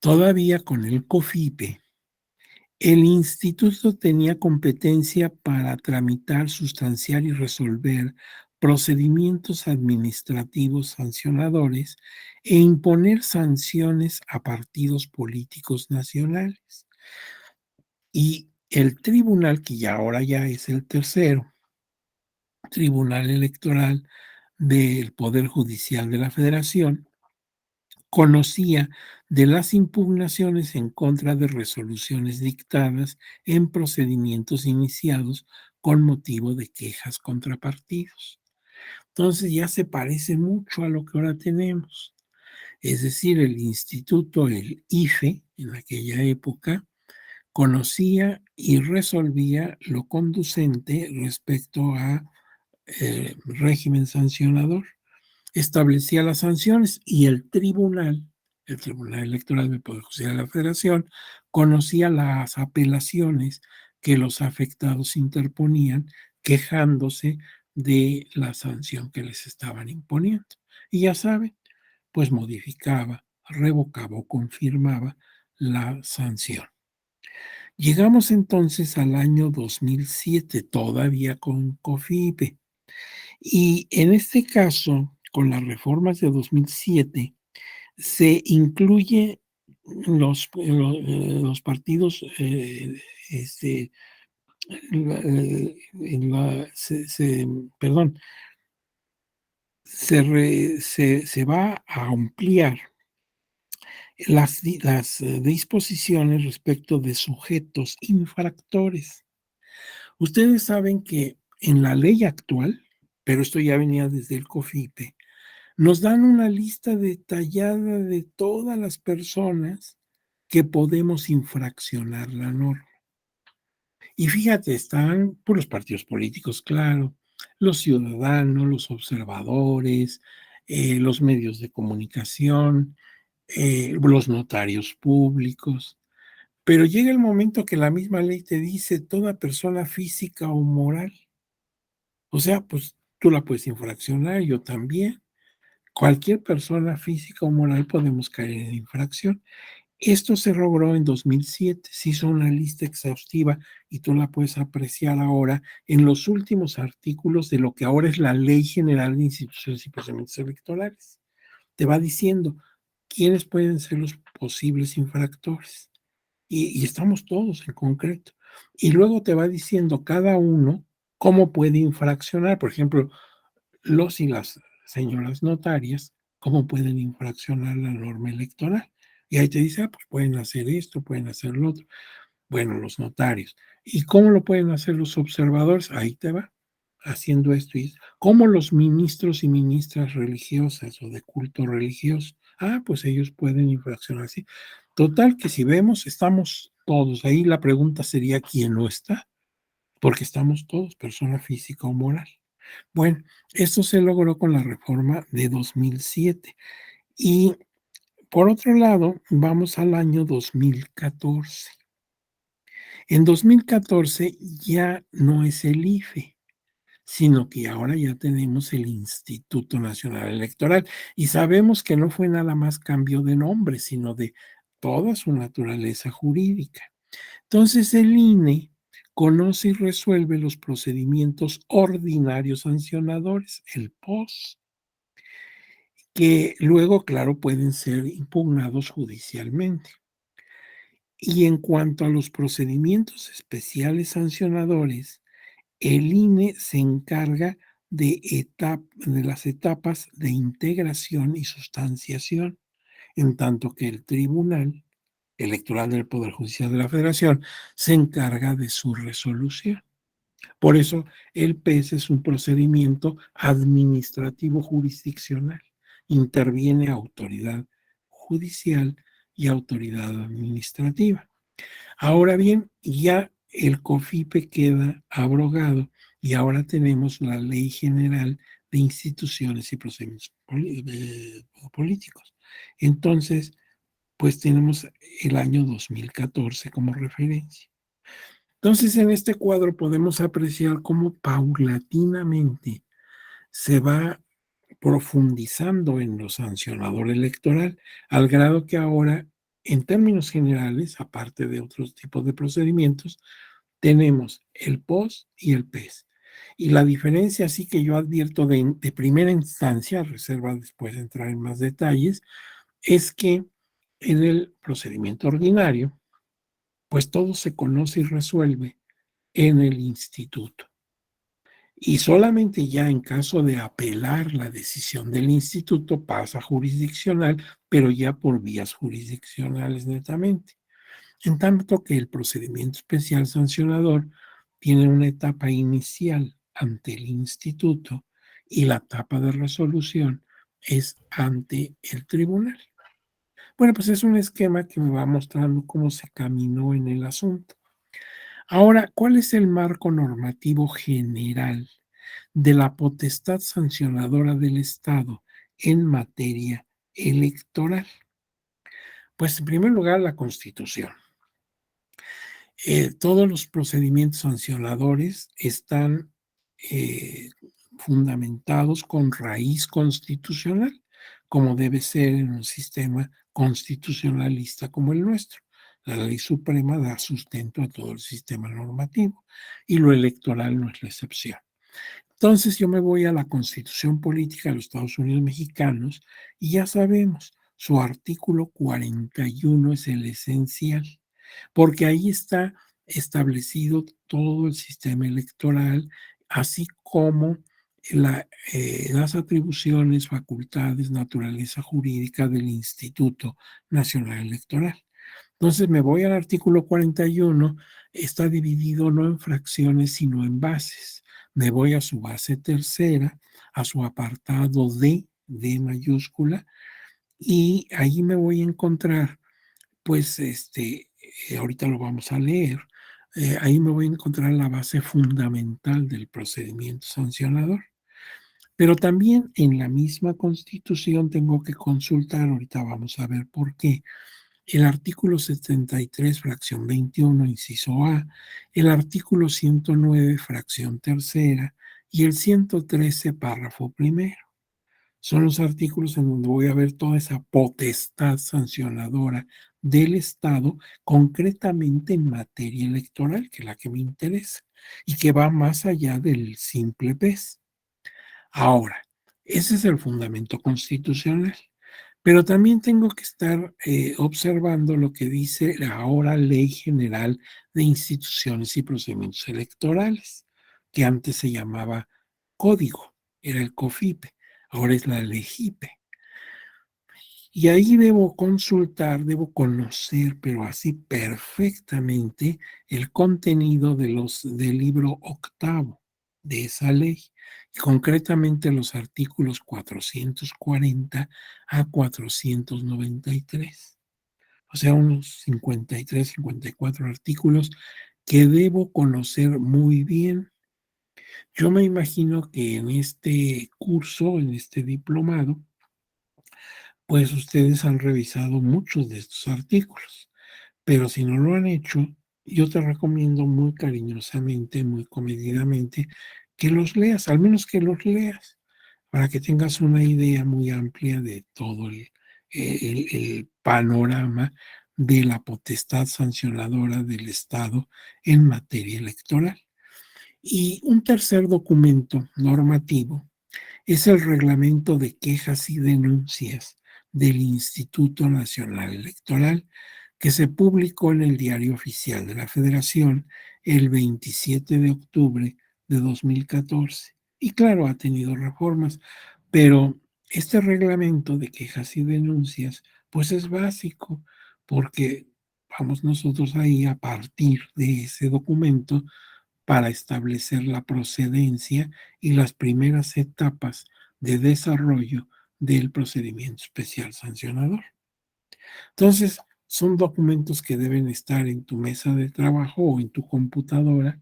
todavía con el COFIPE, el instituto tenía competencia para tramitar, sustanciar y resolver procedimientos administrativos sancionadores e imponer sanciones a partidos políticos nacionales. Y el tribunal, que ya ahora ya es el tercero, Tribunal Electoral del Poder Judicial de la Federación, conocía de las impugnaciones en contra de resoluciones dictadas en procedimientos iniciados con motivo de quejas contra partidos. Entonces ya se parece mucho a lo que ahora tenemos. Es decir, el instituto, el IFE, en aquella época, conocía y resolvía lo conducente respecto a régimen sancionador, establecía las sanciones y el Tribunal Electoral del Poder Judicial de la Federación, conocía las apelaciones que los afectados interponían quejándose de la sanción que les estaban imponiendo. Y ya saben, pues modificaba, revocaba o confirmaba la sanción. Llegamos entonces al año 2007, todavía con COFIPE. Y en este caso, con las reformas de 2007, se incluye los partidos, este, perdón, se va a ampliar las disposiciones respecto de sujetos infractores. Ustedes saben que en la ley actual, pero esto ya venía desde el COFIPE, nos dan una lista detallada de todas las personas que podemos infraccionar la norma. Y fíjate, están por los partidos políticos, claro, los ciudadanos, los observadores, los medios de comunicación, los notarios públicos. Pero llega el momento que la misma ley te dice toda persona física o moral. O sea, pues tú la puedes infraccionar, yo también. Cualquier persona física o moral podemos caer en infracción. Esto se logró en 2007, se hizo una lista exhaustiva y tú la puedes apreciar ahora en los últimos artículos de lo que ahora es la Ley General de Instituciones y Procedimientos Electorales. Te va diciendo quiénes pueden ser los posibles infractores y estamos todos en concreto. Y luego te va diciendo cada uno cómo puede infraccionar. Por ejemplo, los y las señoras notarias, cómo pueden infraccionar la norma electoral. Y ahí te dice, pues pueden hacer esto, pueden hacer lo otro. Bueno, los notarios. ¿Y cómo lo pueden hacer los observadores? Ahí te va, haciendo esto. Y ¿cómo los ministros y ministras religiosas o de culto religioso? Ah, pues ellos pueden infraccionar así. Total, que si vemos, estamos todos. Ahí la pregunta sería, ¿quién no está? Porque estamos todos, persona física o moral. Bueno, esto se logró con la reforma de 2007. Y por otro lado, vamos al año 2014. En 2014 ya no es el IFE, sino que ahora ya tenemos el Instituto Nacional Electoral y sabemos que no fue nada más cambio de nombre, sino de toda su naturaleza jurídica. Entonces el INE conoce y resuelve los procedimientos ordinarios sancionadores, el POS, que luego, claro, pueden ser impugnados judicialmente. Y en cuanto a los procedimientos especiales sancionadores, el INE se encarga de las etapas de integración y sustanciación, en tanto que el Tribunal Electoral del Poder Judicial de la Federación se encarga de su resolución. Por eso el PES es un procedimiento administrativo jurisdiccional. Interviene autoridad judicial y autoridad administrativa. Ahora bien, ya el COFIPE queda abrogado y ahora tenemos la Ley General de Instituciones y Procedimientos Políticos. Entonces, pues tenemos el año 2014 como referencia. Entonces, en este cuadro podemos apreciar cómo paulatinamente se va profundizando en lo sancionador electoral, al grado que ahora, en términos generales, aparte de otros tipos de procedimientos, tenemos el POS y el PES. Y la diferencia, sí que yo advierto de primera instancia, reserva después de entrar en más detalles, es que en el procedimiento ordinario, pues todo se conoce y resuelve en el instituto. Y solamente ya en caso de apelar la decisión del instituto pasa a jurisdiccional, pero ya por vías jurisdiccionales netamente. En tanto que el procedimiento especial sancionador tiene una etapa inicial ante el instituto y la etapa de resolución es ante el tribunal. Bueno, pues es un esquema que me va mostrando cómo se caminó en el asunto. Ahora, ¿cuál es el marco normativo general de la potestad sancionadora del Estado en materia electoral? Pues en primer lugar, la Constitución. Todos los procedimientos sancionadores están eh, fundamentados con raíz constitucional, como debe ser en un sistema constitucionalista como el nuestro. La ley suprema da sustento a todo el sistema normativo y lo electoral no es la excepción. Entonces yo me voy a la Constitución Política de los Estados Unidos Mexicanos y ya sabemos, su artículo 41 es el esencial, porque ahí está establecido todo el sistema electoral, así como las atribuciones, facultades, naturaleza jurídica del Instituto Nacional Electoral. Entonces me voy al artículo 41, está dividido no en fracciones, sino en bases. Me voy a su base tercera, a su apartado D mayúscula, y ahí me voy a encontrar, pues, ahorita lo vamos a leer, ahí me voy a encontrar la base fundamental del procedimiento sancionador. Pero también en la misma Constitución tengo que consultar, ahorita vamos a ver por qué, el artículo 73, fracción 21, inciso A, el artículo 109, fracción tercera, y el 113, párrafo primero. Son los artículos en donde voy a ver toda esa potestad sancionadora del Estado, concretamente en materia electoral, que es la que me interesa, y que va más allá del simple PES. Ahora, ese es el fundamento constitucional. Pero también tengo que estar observando lo que dice la ahora Ley General de Instituciones y Procedimientos Electorales, que antes se llamaba Código, era el COFIPE, ahora es la LEGIPE. Y ahí debo consultar, debo conocer, pero así perfectamente, el contenido del libro octavo de esa ley, y concretamente los artículos 440 a 493. O sea, unos 53, 54 artículos que debo conocer muy bien. Yo me imagino que en este curso, en este diplomado, pues ustedes han revisado muchos de estos artículos, pero si no lo han hecho, yo te recomiendo muy cariñosamente, muy comedidamente, que los leas, al menos que los leas, para que tengas una idea muy amplia de todo el panorama de la potestad sancionadora del Estado en materia electoral. Y un tercer documento normativo es el Reglamento de Quejas y Denuncias del Instituto Nacional Electoral, que se publicó en el Diario Oficial de la Federación el 27 de octubre de 2014. Y claro, ha tenido reformas, pero este reglamento de quejas y denuncias, pues es básico, porque vamos nosotros ahí a partir de ese documento para establecer la procedencia y las primeras etapas de desarrollo del procedimiento especial sancionador. Entonces, son documentos que deben estar en tu mesa de trabajo o en tu computadora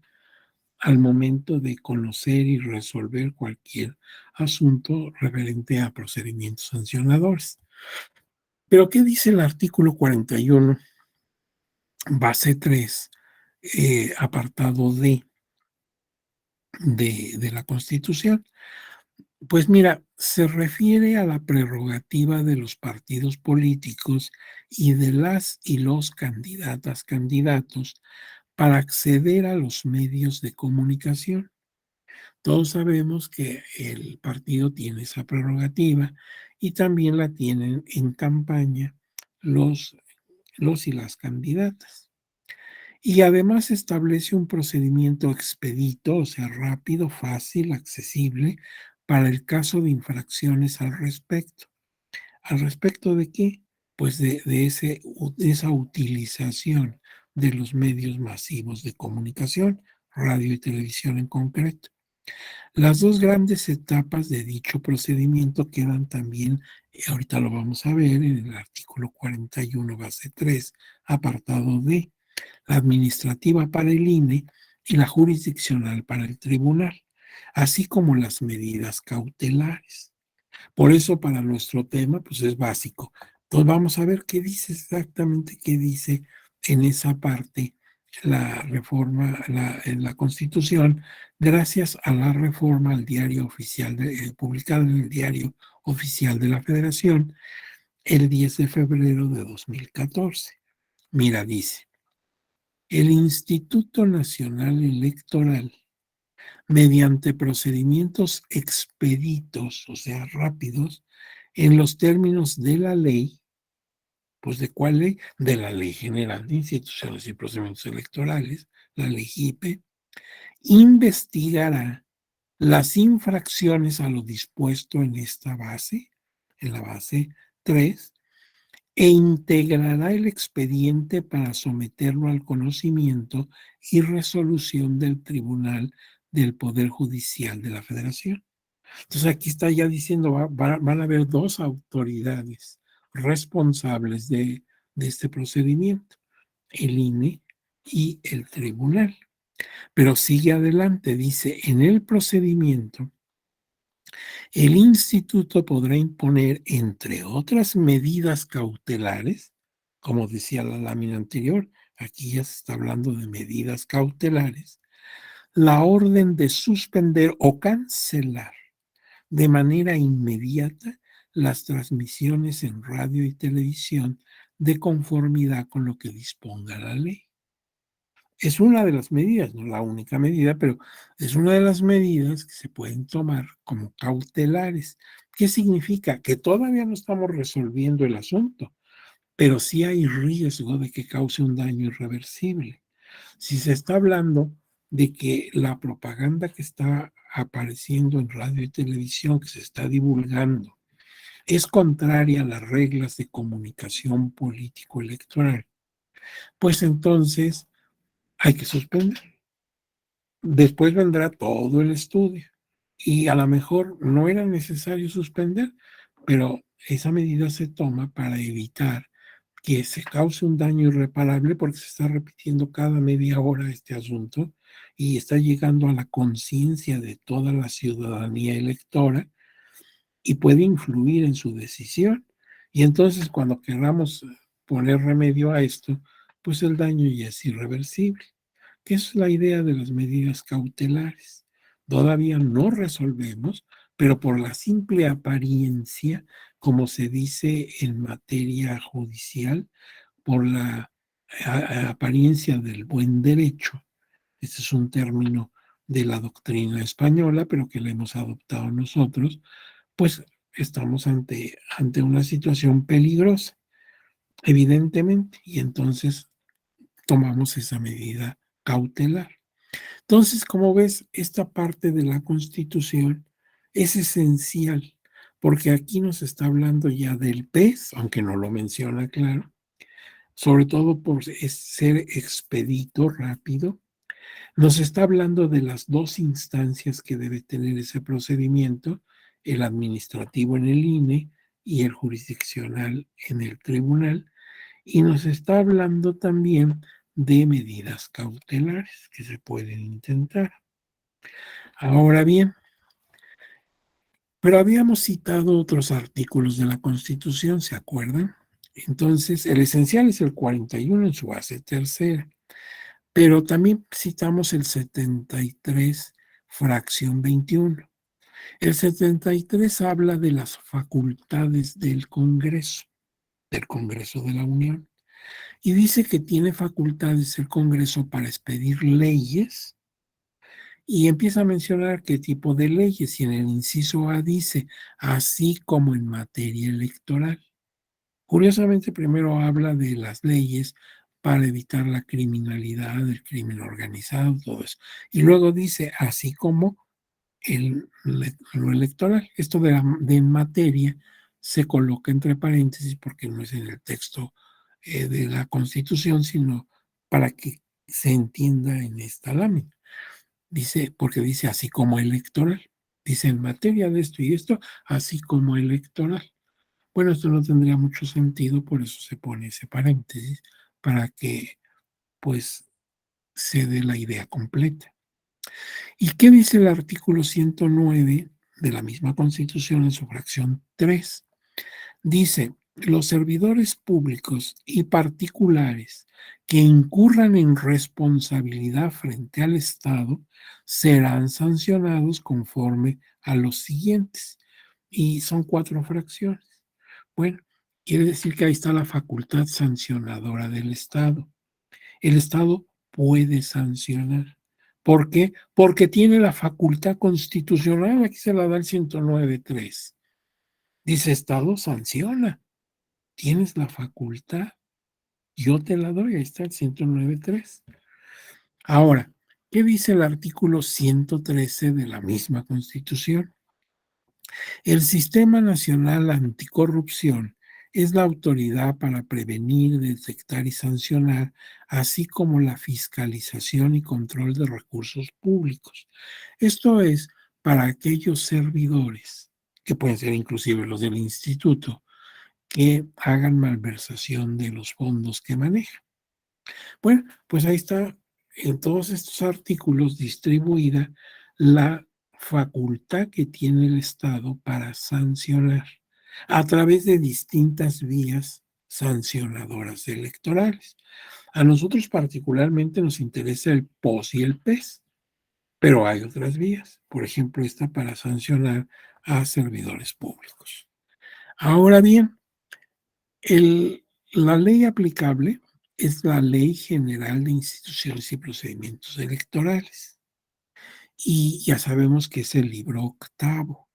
al momento de conocer y resolver cualquier asunto referente a procedimientos sancionadores. Pero, ¿qué dice el artículo 41, base 3, apartado D de la Constitución? Pues mira, se refiere a la prerrogativa de los partidos políticos y de las y los candidatos para acceder a los medios de comunicación. Todos sabemos que el partido tiene esa prerrogativa y también la tienen en campaña los, los y las candidatas. Y además establece un procedimiento expedito, o sea, rápido, fácil, accesible, para el caso de infracciones al respecto. ¿Al respecto de qué? Pues de esa utilización de los medios masivos de comunicación, radio y televisión en concreto. Las dos grandes etapas de dicho procedimiento quedan también, ahorita lo vamos a ver, en el artículo 41, base 3, apartado D, la administrativa para el INE y la jurisdiccional para el tribunal, así como las medidas cautelares. Por eso para nuestro tema, pues es básico. Entonces vamos a ver qué dice exactamente, qué dice en esa parte la reforma, en la Constitución, gracias a la reforma al diario oficial, publicada en el diario oficial de la Federación el 10 de febrero de 2014. Mira, dice, el Instituto Nacional Electoral, mediante procedimientos expeditos, o sea, rápidos, en los términos de la ley, pues ¿de cuál ley? De la Ley General de Instituciones y Procedimientos Electorales, la ley JIPE, investigará las infracciones a lo dispuesto en esta base, en la base 3, e integrará el expediente para someterlo al conocimiento y resolución del Tribunal del Poder Judicial de la Federación. Entonces aquí está ya diciendo, van a haber dos autoridades responsables de este procedimiento, el INE y el tribunal. Pero sigue adelante, dice, en el procedimiento, el instituto podrá imponer, entre otras medidas cautelares, como decía la lámina anterior, aquí ya se está hablando de medidas cautelares, la orden de suspender o cancelar de manera inmediata las transmisiones en radio y televisión de conformidad con lo que disponga la ley. Es una de las medidas, no la única medida, pero es una de las medidas que se pueden tomar como cautelares. ¿Qué significa? Que todavía no estamos resolviendo el asunto, pero sí hay riesgo de que cause un daño irreversible. Si se está hablando de que la propaganda que está apareciendo en radio y televisión, que se está divulgando, es contraria a las reglas de comunicación político-electoral, pues entonces hay que suspender. Después vendrá todo el estudio y a lo mejor no era necesario suspender, pero esa medida se toma para evitar que se cause un daño irreparable porque se está repitiendo cada media hora este asunto y está llegando a la conciencia de toda la ciudadanía electora y puede influir en su decisión. Y entonces cuando queramos poner remedio a esto, pues el daño ya es irreversible, que es la idea de las medidas cautelares. Todavía no resolvemos, pero por la simple apariencia, como se dice en materia judicial, por la apariencia del buen derecho. Este es un término de la doctrina española, pero que la hemos adoptado nosotros, pues estamos ante una situación peligrosa, evidentemente, y entonces tomamos esa medida cautelar. Entonces, como ves, esta parte de la Constitución es esencial, porque aquí nos está hablando ya del PES, aunque no lo menciona claro, sobre todo por ser expedito, rápido. Nos está hablando de las dos instancias que debe tener ese procedimiento, el administrativo en el INE y el jurisdiccional en el tribunal, y nos está hablando también de medidas cautelares que se pueden intentar. Ahora bien, pero habíamos citado otros artículos de la Constitución, ¿se acuerdan? Entonces, el esencial es el 41 en su base tercera, pero también citamos el 73, fracción 21. El 73 habla de las facultades del Congreso de la Unión, y dice que tiene facultades el Congreso para expedir leyes, y empieza a mencionar qué tipo de leyes, y en el inciso A dice, así como en materia electoral. Curiosamente, primero habla de las leyes para evitar la criminalidad, el crimen organizado, todo eso. Y luego dice, así como lo electoral. Esto de materia se coloca entre paréntesis porque no es en el texto de la Constitución, sino para que se entienda en esta lámina. Dice, porque dice así como electoral. Dice en materia de esto y esto, así como electoral. Bueno, esto no tendría mucho sentido, por eso se pone ese paréntesis, para que pues se dé la idea completa. ¿Y qué dice el artículo 109 de la misma Constitución en su fracción 3? Dice, los servidores públicos y particulares que incurran en responsabilidad frente al Estado serán sancionados conforme a los siguientes. Y son 4 fracciones. Bueno, quiere decir que ahí está la facultad sancionadora del Estado. El Estado puede sancionar. ¿Por qué? Porque tiene la facultad constitucional, aquí se la da el 109.3. Dice, Estado sanciona, tienes la facultad, yo te la doy, ahí está el 109.3. Ahora, ¿qué dice el artículo 113 de la misma Constitución? El Sistema Nacional Anticorrupción es la autoridad para prevenir, detectar y sancionar, así como la fiscalización y control de recursos públicos. Esto es para aquellos servidores, que pueden ser inclusive los del instituto, que hagan malversación de los fondos que manejan. Bueno, pues ahí está en todos estos artículos distribuida la facultad que tiene el Estado para sancionar a través de distintas vías sancionadoras electorales. A nosotros particularmente nos interesa el POS y el PES, pero hay otras vías, por ejemplo, esta para sancionar a servidores públicos. Ahora bien, la ley aplicable es la Ley General de Instituciones y Procedimientos Electorales. Y ya sabemos que es el libro octavo.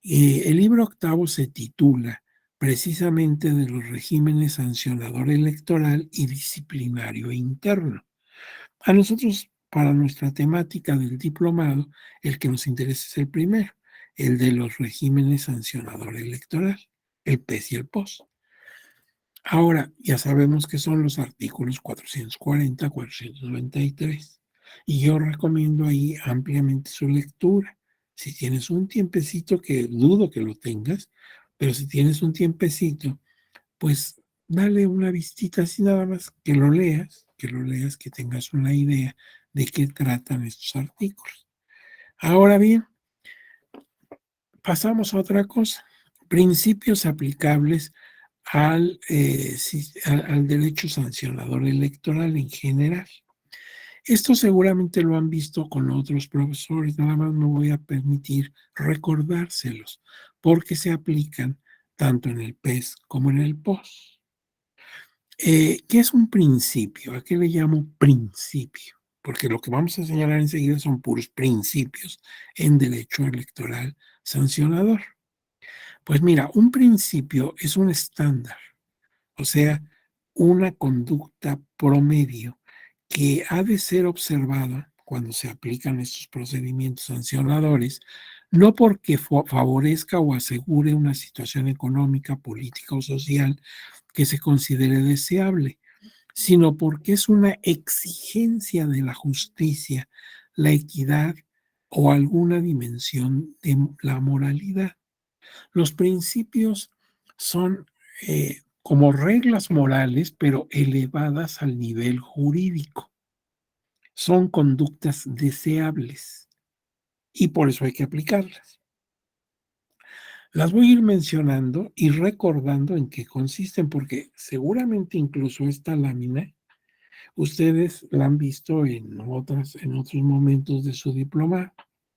El libro octavo se titula precisamente de los regímenes sancionador electoral y disciplinario interno. A nosotros, para nuestra temática del diplomado, el que nos interesa es el primero, el de los regímenes sancionador electoral, el PES y el POS. Ahora, ya sabemos que son los artículos 440, 493, y yo recomiendo ahí ampliamente su lectura. Si tienes un tiempecito, que dudo que lo tengas, pero si tienes un tiempecito, pues dale una vistita así nada más, que lo leas, que tengas una idea de qué tratan estos artículos. Ahora bien, pasamos a otra cosa. Principios aplicables al derecho sancionador electoral en general. Esto seguramente lo han visto con otros profesores, nada más me voy a permitir recordárselos, porque se aplican tanto en el PES como en el POS. ¿Qué es un principio? ¿A qué le llamo principio? Porque lo que vamos a señalar enseguida son puros principios en derecho electoral sancionador. Pues mira, un principio es un estándar, o sea, una conducta promedio que ha de ser observada cuando se aplican estos procedimientos sancionadores, no porque favorezca o asegure una situación económica, política o social que se considere deseable, sino porque es una exigencia de la justicia, la equidad o alguna dimensión de la moralidad. Los principios son como reglas morales, pero elevadas al nivel jurídico. Son conductas deseables y por eso hay que aplicarlas. Las voy a ir mencionando y recordando en qué consisten, porque seguramente incluso esta lámina ustedes la han visto en otros momentos de su diploma,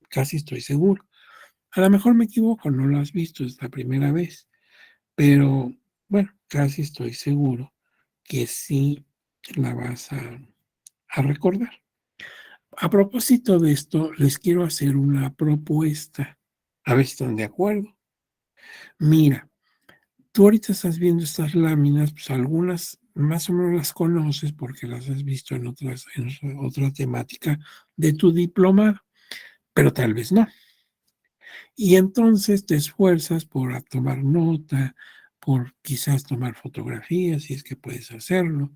casi estoy seguro. A lo mejor me equivoco, no la has visto, es la primera vez, pero bueno, casi estoy seguro que sí la vas a recordar. A propósito de esto, les quiero hacer una propuesta. A ver si están de acuerdo. Mira, tú ahorita estás viendo estas láminas, pues algunas más o menos las conoces porque las has visto en otra temática de tu diploma, pero tal vez no. Y entonces te esfuerzas por tomar nota, por quizás tomar fotografías, si es que puedes hacerlo.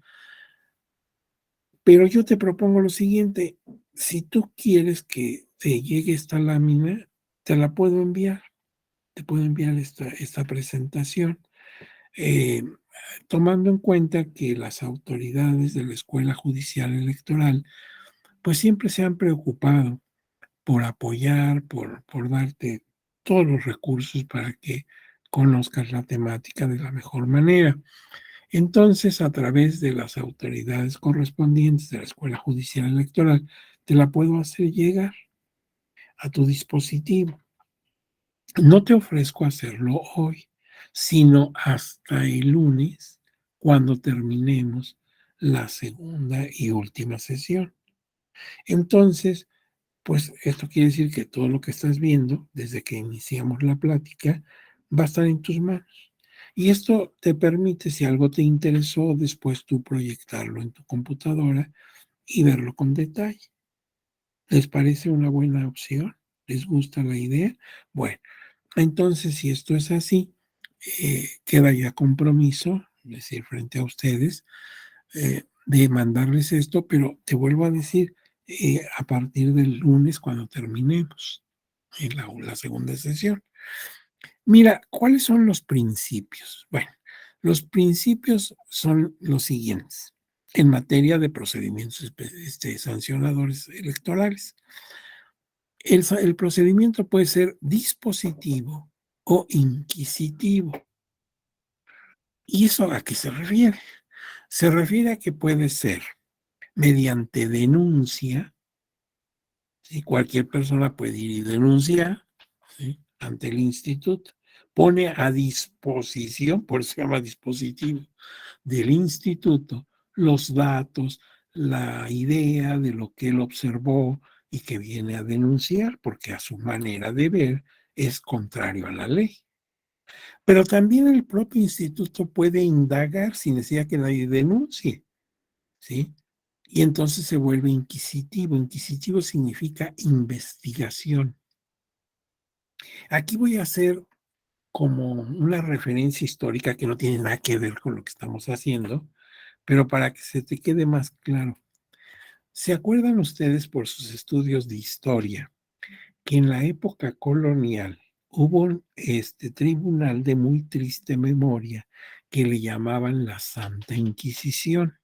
Pero yo te propongo lo siguiente, si tú quieres que te llegue esta lámina, te la puedo enviar, te puedo enviar esta presentación. Eh, Tomando en cuenta que las autoridades de la Escuela Judicial Electoral, pues siempre se han preocupado por apoyar, por darte todos los recursos para que conozcas la temática de la mejor manera. Entonces, a través de las autoridades correspondientes de la Escuela Judicial Electoral, te la puedo hacer llegar a tu dispositivo. No te ofrezco hacerlo hoy, sino hasta el lunes, cuando terminemos la segunda y última sesión. Entonces, pues esto quiere decir que todo lo que estás viendo desde que iniciamos la plática va a estar en tus manos. Y esto te permite, si algo te interesó, después tú proyectarlo en tu computadora y verlo con detalle. ¿Les parece una buena opción? ¿Les gusta la idea? Bueno, entonces, si esto es así, queda ya compromiso, es decir, frente a ustedes, de mandarles esto, pero te vuelvo a decir, a partir del lunes cuando terminemos en la segunda sesión. Mira, ¿cuáles son los principios? Bueno, los principios son los siguientes en materia de procedimientos sancionadores electorales. El procedimiento puede ser dispositivo o inquisitivo. ¿Y eso a qué se refiere? Se refiere a que puede ser mediante denuncia, ¿sí? Cualquier persona puede ir y denunciar, ¿sí? Ante el instituto. Pone a disposición, por eso se llama dispositivo, del instituto los datos, la idea de lo que él observó y que viene a denunciar, porque a su manera de ver es contrario a la ley. Pero también el propio instituto puede indagar sin necesidad que nadie denuncie, ¿sí? Y entonces se vuelve inquisitivo. Inquisitivo significa investigación. Aquí voy a hacer como una referencia histórica que no tiene nada que ver con lo que estamos haciendo, pero para que se te quede más claro. ¿Se acuerdan ustedes por sus estudios de historia que en la época colonial hubo un tribunal de muy triste memoria que le llamaban la Santa Inquisición,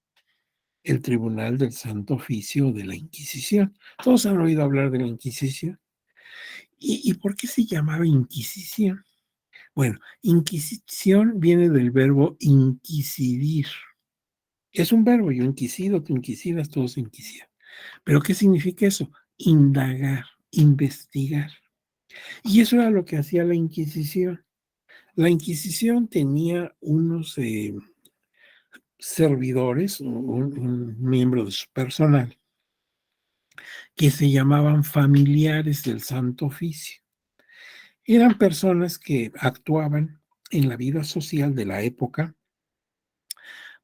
el Tribunal del Santo Oficio de la Inquisición? ¿Todos han oído hablar de la Inquisición? ¿Y por qué se llamaba Inquisición? Bueno, Inquisición viene del verbo inquisidir. Es un verbo, yo inquisido, tú inquisidas, todos inquisidan. ¿Pero qué significa eso? Indagar, investigar. Y eso era lo que hacía la Inquisición. La Inquisición tenía unos servidores, un miembro de su personal, que se llamaban familiares del Santo Oficio. Eran personas que actuaban en la vida social de la época,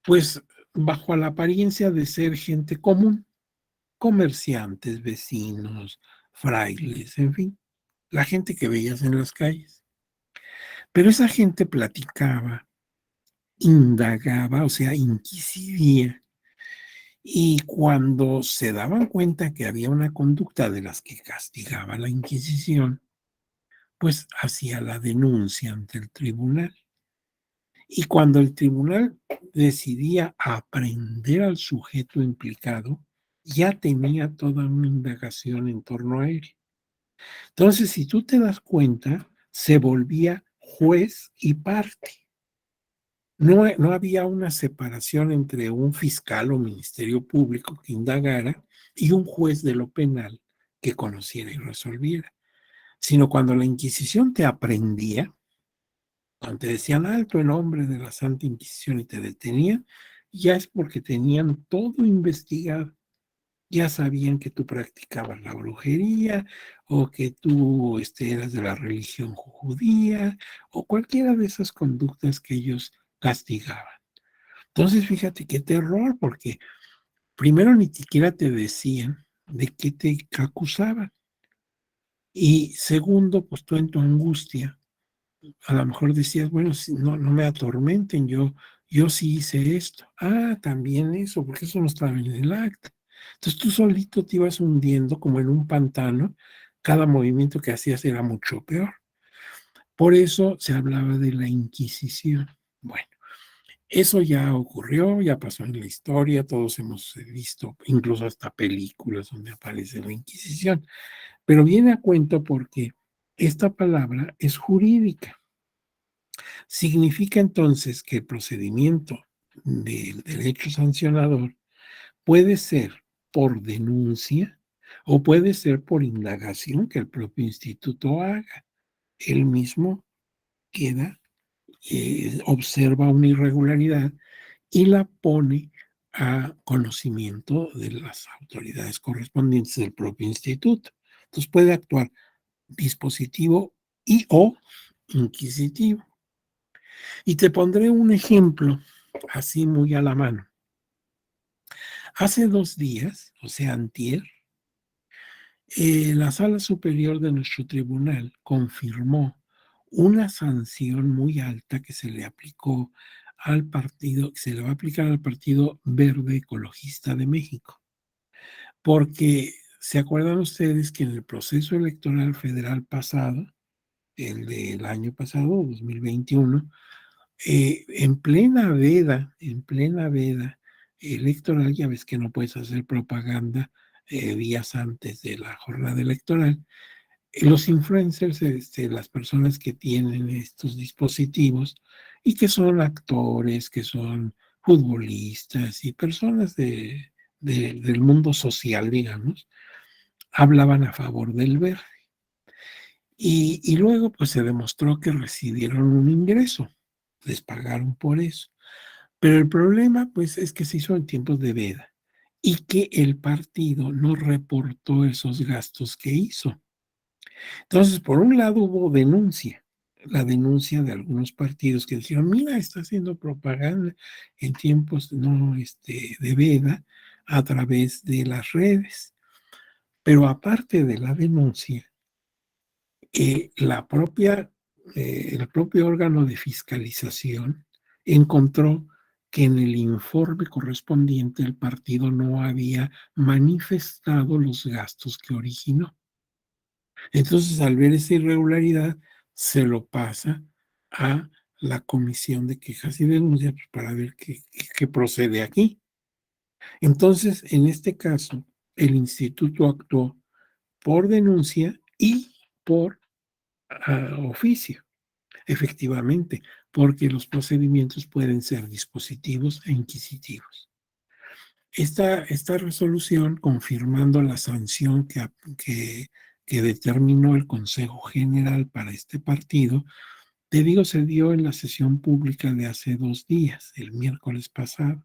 pues bajo la apariencia de ser gente común, comerciantes, vecinos, frailes, en fin, la gente que veías en las calles. Pero esa gente platicaba, indagaba, o sea, inquisidía, y cuando se daban cuenta que había una conducta de las que castigaba la Inquisición, pues hacía la denuncia ante el tribunal. Y cuando el tribunal decidía aprehender al sujeto implicado, ya tenía toda una indagación en torno a él. Entonces, si tú te das cuenta, se volvía juez y parte. No había una separación entre un fiscal o ministerio público que indagara y un juez de lo penal que conociera y resolviera, sino cuando la Inquisición te aprendía, cuando te decían alto en nombre de la Santa Inquisición y te detenían, ya es porque tenían todo investigado. Ya sabían que tú practicabas la brujería o que tú eras de la religión judía o cualquiera de esas conductas que ellos castigaban. Entonces, fíjate qué terror, porque primero ni siquiera te decían de qué te acusaban. Y segundo, pues tú en tu angustia, a lo mejor decías, bueno, no, no me atormenten, yo sí hice esto. Ah, también eso, porque eso no estaba en el acta. Entonces tú solito te ibas hundiendo como en un pantano, cada movimiento que hacías era mucho peor. Por eso se hablaba de la Inquisición. Bueno, eso ya ocurrió, ya pasó en la historia, todos hemos visto, incluso hasta películas donde aparece la Inquisición, pero viene a cuento porque esta palabra es jurídica. Significa entonces que el procedimiento del derecho sancionador puede ser por denuncia o puede ser por indagación que el propio instituto haga. Él mismo queda, observa una irregularidad y la pone a conocimiento de las autoridades correspondientes del propio instituto. Entonces puede actuar dispositivo y o inquisitivo. Y te pondré un ejemplo así muy a la mano. Hace 2 días, o sea, antier, la Sala Superior de nuestro tribunal confirmó una sanción muy alta que se le aplicó al partido, que se le va a aplicar al Partido Verde Ecologista de México. Porque se acuerdan ustedes que en el proceso electoral federal pasado, el del año pasado, 2021, en plena veda electoral, ya ves que no puedes hacer propaganda días antes de la jornada electoral. Los influencers, las personas que tienen estos dispositivos y que son actores, que son futbolistas y personas del mundo social, digamos, hablaban a favor del verde. Y luego, pues se demostró que recibieron un ingreso, les pagaron por eso. Pero el problema, pues, es que se hizo en tiempos de veda y que el partido no reportó esos gastos que hizo. Entonces, por un lado hubo denuncia, la denuncia de algunos partidos que dijeron, mira, está haciendo propaganda en tiempos no, de veda a través de las redes. Pero aparte de la denuncia, el propio órgano de fiscalización encontró que en el informe correspondiente el partido no había manifestado los gastos que originó. Entonces, al ver esa irregularidad, se lo pasa a la Comisión de Quejas y Denuncias pues, para ver qué procede aquí. Entonces, en este caso, el instituto actuó por denuncia y por oficio, efectivamente, porque los procedimientos pueden ser dispositivos e inquisitivos. Esta resolución, confirmando la sanción que determinó el Consejo General para este partido, Te digo, se dio en la sesión pública de hace 2 días, el miércoles pasado,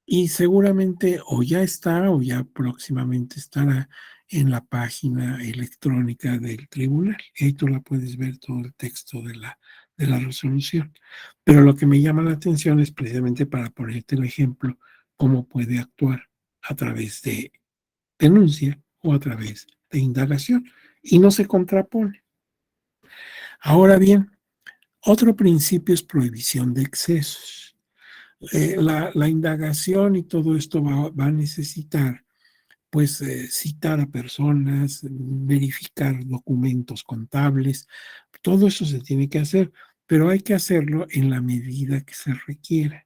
y seguramente o ya está o ya próximamente estará en la página electrónica del tribunal. Y ahí tú la puedes ver todo el texto de la resolución. Pero lo que me llama la atención es precisamente para ponerte el ejemplo, cómo puede actuar a través de denuncia o a través de indagación, y no se contrapone. Ahora bien, otro principio es prohibición de excesos. La indagación y todo esto va a necesitar, pues, citar a personas, verificar documentos contables, todo eso se tiene que hacer, pero hay que hacerlo en la medida que se requiera,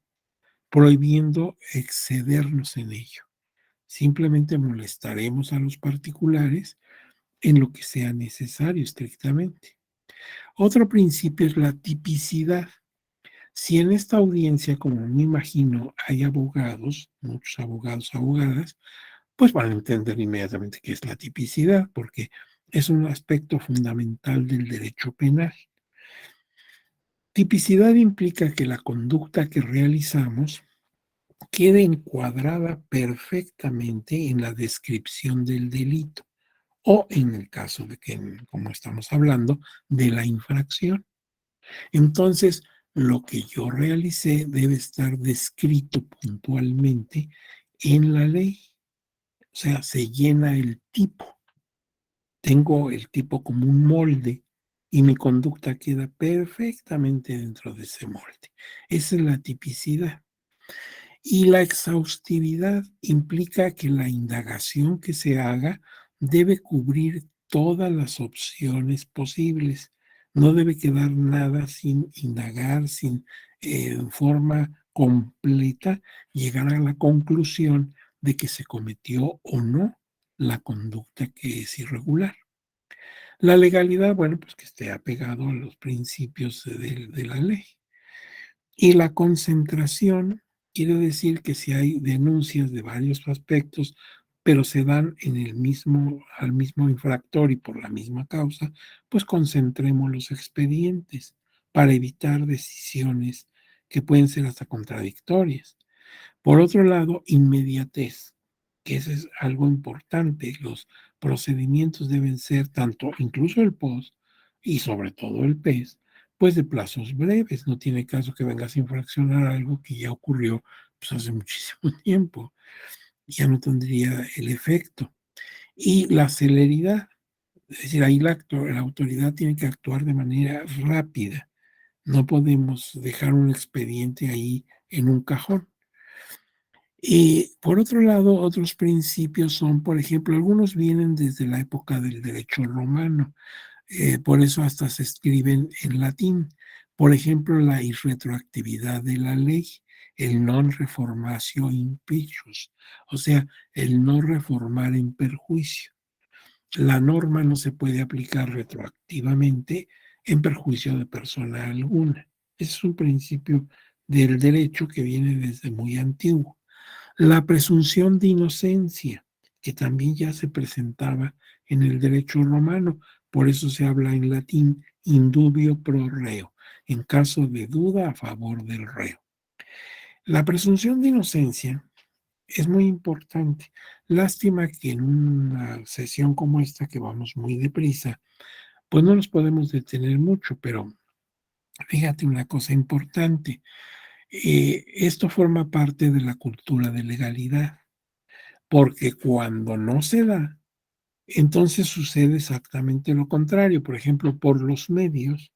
prohibiendo excedernos en ello. Simplemente molestaremos a los particulares en lo que sea necesario estrictamente. Otro principio es la tipicidad. Si en esta audiencia, como me imagino, hay abogados, muchos abogados, abogadas, pues van a entender inmediatamente qué es la tipicidad, porque es un aspecto fundamental del derecho penal. Tipicidad implica que la conducta que realizamos quede encuadrada perfectamente en la descripción del delito o en el caso de que, como estamos hablando, de la infracción. Entonces, lo que yo realicé debe estar descrito puntualmente en la ley. O sea, se llena el tipo. Tengo el tipo como un molde y mi conducta queda perfectamente dentro de ese molde. Esa es la tipicidad. Y la exhaustividad implica que la indagación que se haga debe cubrir todas las opciones posibles. No debe quedar nada sin indagar, sin en forma completa llegar a la conclusión de que se cometió o no la conducta que es irregular. La legalidad, bueno, pues que esté apegado a los principios de la ley. Y la concentración quiere decir que si hay denuncias de varios aspectos, pero se dan en el mismo, al mismo infractor y por la misma causa, pues concentremos los expedientes para evitar decisiones que pueden ser hasta contradictorias. Por otro lado, inmediatez, que eso es algo importante. Los procedimientos deben ser tanto, incluso el POS y sobre todo el PES, pues de plazos breves. No tiene caso que vengas a infraccionar algo que ya ocurrió pues, hace muchísimo tiempo. Ya no tendría el efecto. Y la celeridad, es decir, ahí la autoridad tiene que actuar de manera rápida. No podemos dejar un expediente ahí en un cajón. Y por otro lado, otros principios son, por ejemplo, algunos vienen desde la época del derecho romano, por eso hasta se escriben en latín. Por ejemplo, la irretroactividad de la ley, el non reformatio in pecus, o sea, el no reformar en perjuicio. La norma no se puede aplicar retroactivamente en perjuicio de persona alguna. Ese es un principio del derecho que viene desde muy antiguo. La presunción de inocencia, que también ya se presentaba en el derecho romano, por eso se habla en latín indubio pro reo, en caso de duda a favor del reo. La presunción de inocencia es muy importante. Lástima que en una sesión como esta, que vamos muy deprisa, pues no nos podemos detener mucho, pero fíjate una cosa importante. Esto forma parte de la cultura de legalidad. Porque cuando no se da, entonces sucede exactamente lo contrario. Por ejemplo, por los medios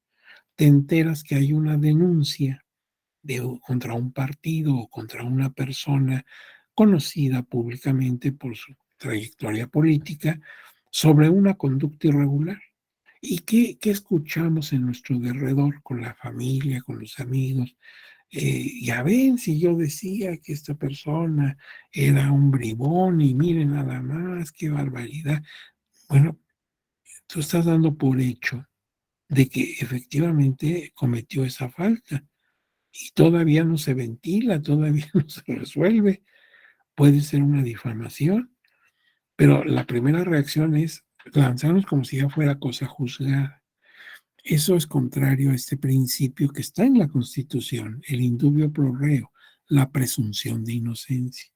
te enteras que hay una denuncia contra un partido o contra una persona conocida públicamente por su trayectoria política sobre una conducta irregular. ¿Y qué escuchamos en nuestro derredor con la familia, con los amigos? Ya ven, si yo decía que esta persona era un bribón y miren nada más, qué barbaridad. Bueno, tú estás dando por hecho de que efectivamente cometió esa falta y todavía no se ventila, todavía no se resuelve. Puede ser una difamación, pero la primera reacción es lanzarnos como si ya fuera cosa juzgada. Eso es contrario a este principio que está en la Constitución, el indubio pro reo, la presunción de inocencia.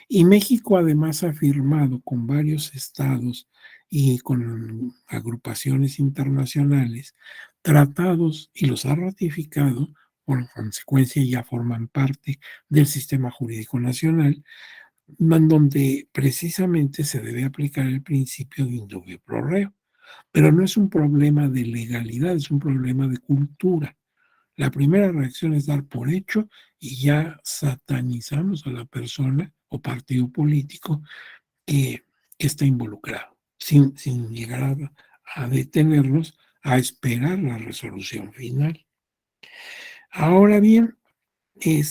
Y México además ha firmado con varios estados y con agrupaciones internacionales tratados y los ha ratificado, por consecuencia ya forman parte del sistema jurídico nacional, en donde precisamente se debe aplicar el principio de indubio pro reo. Pero no es un problema de legalidad, es un problema de cultura. La primera reacción es dar por hecho y ya satanizamos a la persona o partido político que, que está involucrado, sin llegar a detenernos a esperar la resolución final. Ahora bien, el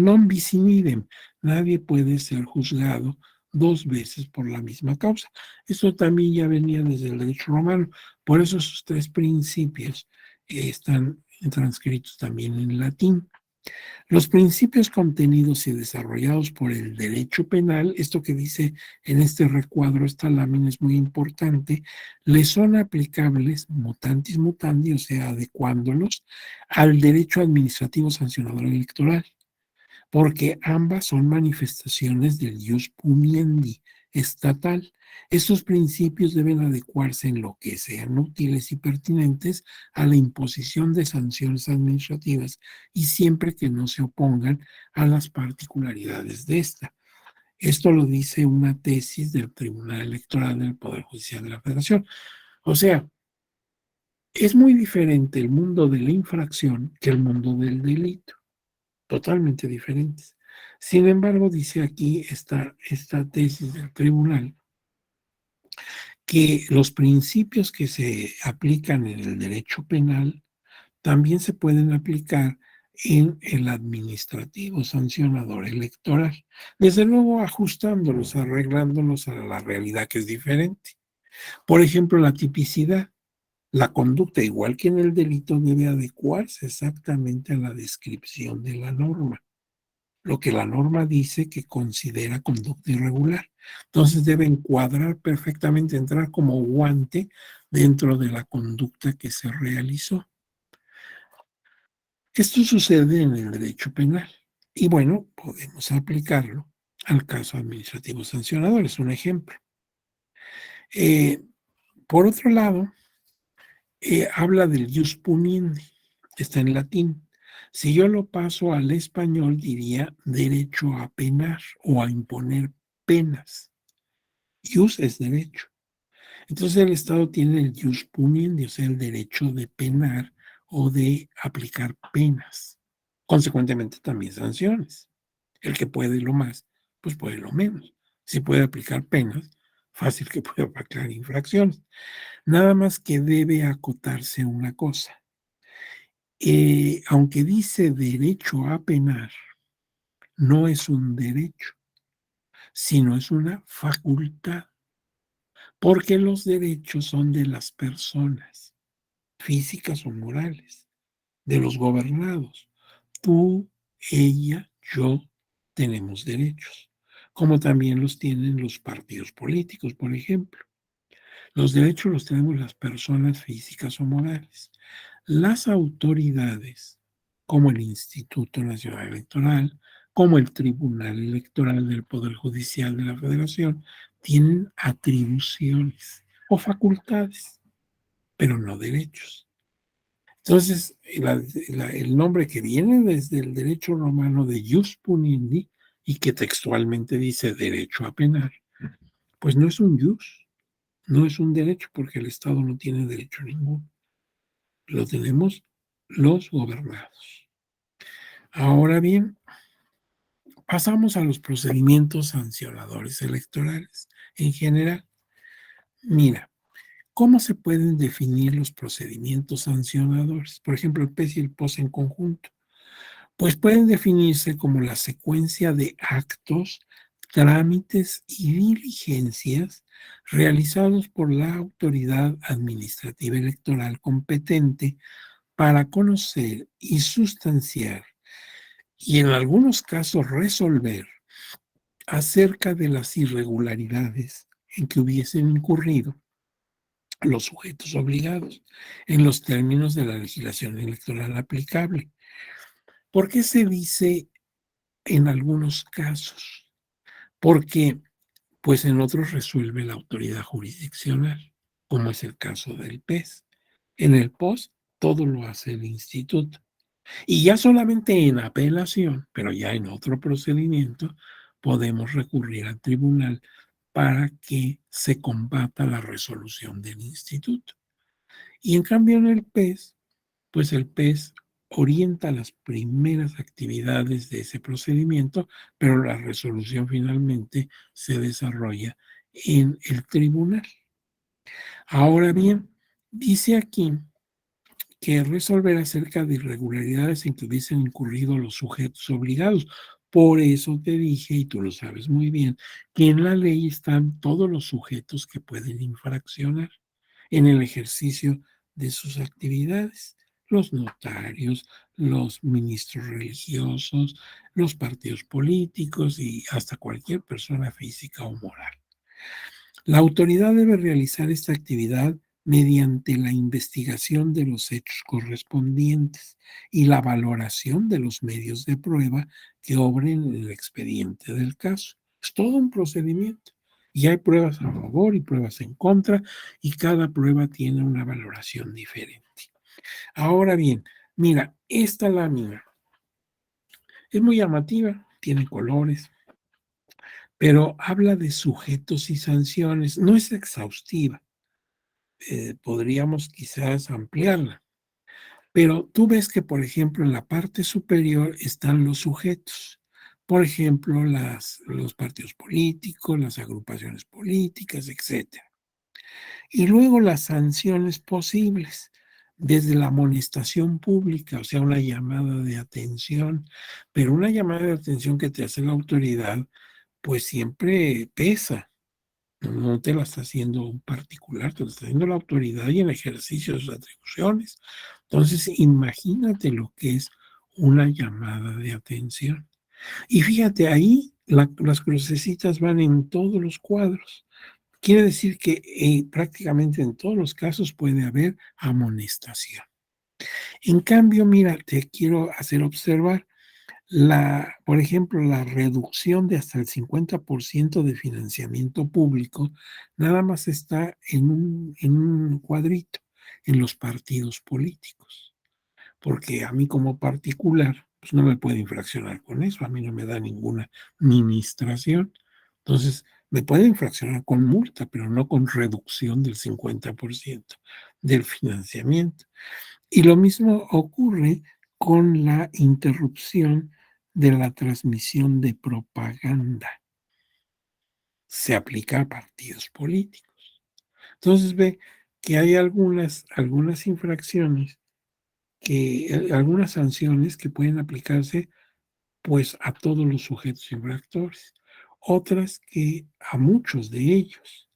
non bis in idem, nadie puede ser juzgado dos veces por la misma causa. Esto también ya venía desde el derecho romano, por eso esos tres principios están transcritos también en latín. Los principios contenidos y desarrollados por el derecho penal, esto que dice en este recuadro, esta lámina es muy importante, le son aplicables mutantis mutandi, o sea, adecuándolos al derecho administrativo sancionador electoral, porque ambas son manifestaciones del ius puniendi estatal. Estos principios deben adecuarse en lo que sean útiles y pertinentes a la imposición de sanciones administrativas y siempre que no se opongan a las particularidades de esta. Esto lo dice una tesis del Tribunal Electoral del Poder Judicial de la Federación. O sea, es muy diferente el mundo de la infracción que el mundo del delito, totalmente diferentes. Sin embargo, dice aquí esta tesis del tribunal que los principios que se aplican en el derecho penal también se pueden aplicar en el administrativo sancionador electoral, desde luego ajustándolos, arreglándolos a la realidad que es diferente. Por ejemplo, la tipicidad. La conducta, igual que en el delito, debe adecuarse exactamente a la descripción de la norma, lo que la norma dice que considera conducta irregular. Entonces debe encuadrar perfectamente, entrar como guante dentro de la conducta que se realizó. Esto sucede en el derecho penal y bueno, podemos aplicarlo al caso administrativo sancionador, es un ejemplo. Eh, por otro lado, habla del ius puniendi, está en latín. Si yo lo paso al español, diría derecho a penar o a imponer penas. Ius es derecho. Entonces el Estado tiene el ius puniendi, o sea, el derecho de penar o de aplicar penas. Consecuentemente también sanciones. El que puede lo más, pues puede lo menos. Si puede aplicar penas, fácil que pueda aplicar infracciones. Nada más que debe acotarse una cosa. Aunque dice derecho a penar, no es un derecho, sino es una facultad, porque los derechos son de las personas, físicas o morales, de los gobernados. Tú, ella, yo tenemos derechos, como también los tienen los partidos políticos, por ejemplo. Los derechos los tenemos las personas físicas o morales. Las autoridades, como el Instituto Nacional Electoral, como el Tribunal Electoral del Poder Judicial de la Federación, tienen atribuciones o facultades, pero no derechos. Entonces, el nombre que viene desde el derecho romano de ius puniendi y que textualmente dice derecho a penar, pues no es un ius, no es un derecho porque el Estado no tiene derecho ninguno. Lo tenemos los gobernados. Ahora bien, pasamos a los procedimientos sancionadores electorales. En general, mira, ¿cómo se pueden definir los procedimientos sancionadores? Por ejemplo, el PES y el POS en conjunto. Pues pueden definirse como la secuencia de actos, trámites y diligencias realizados por la autoridad administrativa electoral competente para conocer y sustanciar y en algunos casos resolver acerca de las irregularidades en que hubiesen incurrido los sujetos obligados, en los términos de la legislación electoral aplicable. ¿Por qué se dice en algunos casos? Porque, pues, en otros resuelve la autoridad jurisdiccional, como es el caso del PES. En el POS, todo lo hace el instituto. Y ya solamente en apelación, pero ya en otro procedimiento, podemos recurrir al tribunal para que se combata la resolución del instituto. Y en cambio en el PES, pues el PES orienta las primeras actividades de ese procedimiento, pero la resolución finalmente se desarrolla en el tribunal. Ahora bien, dice aquí que resolver acerca de irregularidades en que hubiesen incurrido los sujetos obligados. Por eso te dije, y tú lo sabes muy bien, que en la ley están todos los sujetos que pueden infraccionar en el ejercicio de sus actividades. Los notarios, los ministros religiosos, los partidos políticos y hasta cualquier persona física o moral. La autoridad debe realizar esta actividad mediante la investigación de los hechos correspondientes y la valoración de los medios de prueba que obren en el expediente del caso. Es todo un procedimiento. Y hay pruebas a favor y pruebas en contra, y cada prueba tiene una valoración diferente. Ahora bien, mira, esta lámina es muy llamativa, tiene colores, pero habla de sujetos y sanciones. No es exhaustiva. Podríamos quizás ampliarla. Pero tú ves que, por ejemplo, en la parte superior están los sujetos. Por ejemplo, los partidos políticos, las agrupaciones políticas, etcétera. Y luego las sanciones posibles, desde la amonestación pública, o sea, una llamada de atención, pero una llamada de atención que te hace la autoridad, pues siempre pesa. No te la está haciendo un particular, te la está haciendo la autoridad y en ejercicio de sus atribuciones. Entonces, imagínate lo que es una llamada de atención. Y fíjate, ahí las crucecitas van en todos los cuadros. Quiere decir que prácticamente en todos los casos puede haber amonestación. En cambio, mira, te quiero hacer observar por ejemplo, la reducción de hasta el 50% de financiamiento público nada más está en un cuadrito, en los partidos políticos, porque a mí como particular, pues no me puede infraccionar con eso, a mí no me da ninguna ministración. Entonces, me puede infraccionar con multa, pero no con reducción del 50% del financiamiento. Y lo mismo ocurre con la interrupción de la transmisión de propaganda. Se aplica a partidos políticos. Entonces ve que hay algunas infracciones, algunas sanciones que pueden aplicarse pues a todos los sujetos infractores, otras que a muchos de ellos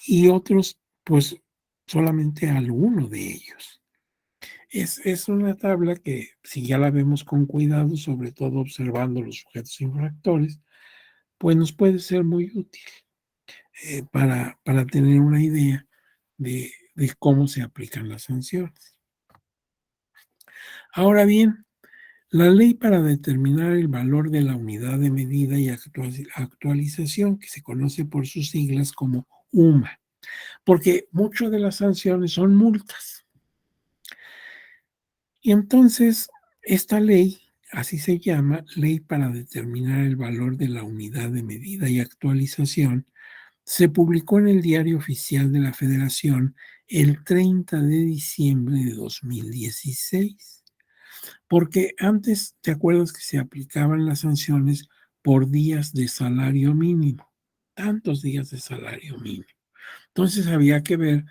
y otros pues solamente a alguno de ellos. Es una tabla que, si ya la vemos con cuidado, sobre todo observando los sujetos infractores, pues nos puede ser muy útil para tener una idea de cómo se aplican las sanciones. Ahora bien, la ley para determinar el valor de la unidad de medida y actualización, que se conoce por sus siglas como UMA, porque muchas de las sanciones son multas. Y entonces, esta ley, así se llama, Ley para determinar el valor de la unidad de medida y actualización, se publicó en el Diario Oficial de la Federación el 30 de diciembre de 2016, porque antes, ¿te acuerdas que se aplicaban las sanciones por días de salario mínimo? Tantos días de salario mínimo. Entonces había que ver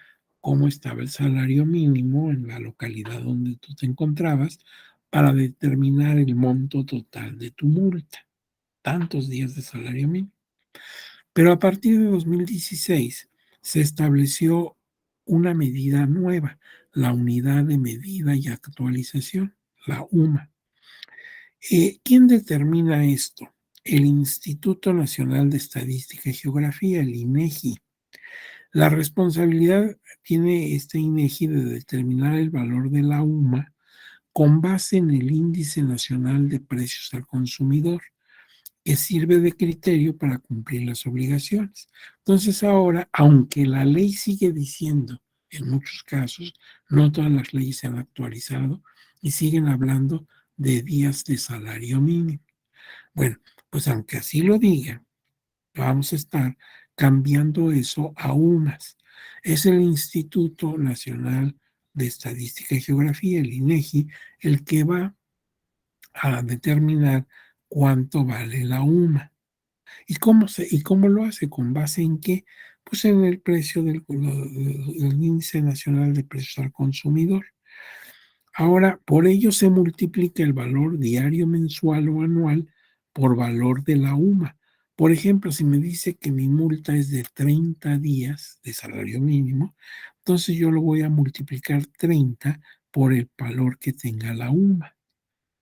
cómo estaba el salario mínimo en la localidad donde tú te encontrabas para determinar el monto total de tu multa. Tantos días de salario mínimo. Pero a partir de 2016 se estableció una medida nueva, la Unidad de Medida y Actualización, la UMA. ¿Quién determina esto? El Instituto Nacional de Estadística y Geografía, el INEGI. La responsabilidad tiene este INEGI de determinar el valor de la UMA con base en el Índice Nacional de Precios al Consumidor, que sirve de criterio para cumplir las obligaciones. Entonces ahora, aunque la ley sigue diciendo, en muchos casos, no todas las leyes se han actualizado y siguen hablando de días de salario mínimo. Bueno, pues aunque así lo digan, vamos a estar cambiando eso a UMAS. Es el Instituto Nacional de Estadística y Geografía, el INEGI, el que va a determinar cuánto vale la UMA. ¿Y cómo lo hace? ¿Con base en qué? Pues en el precio del Índice Nacional de Precios al Consumidor. Ahora, por ello se multiplica el valor diario, mensual o anual por valor de la UMA. Por ejemplo, si me dice que mi multa es de 30 días de salario mínimo, entonces yo lo voy a multiplicar 30 por el valor que tenga la UMA.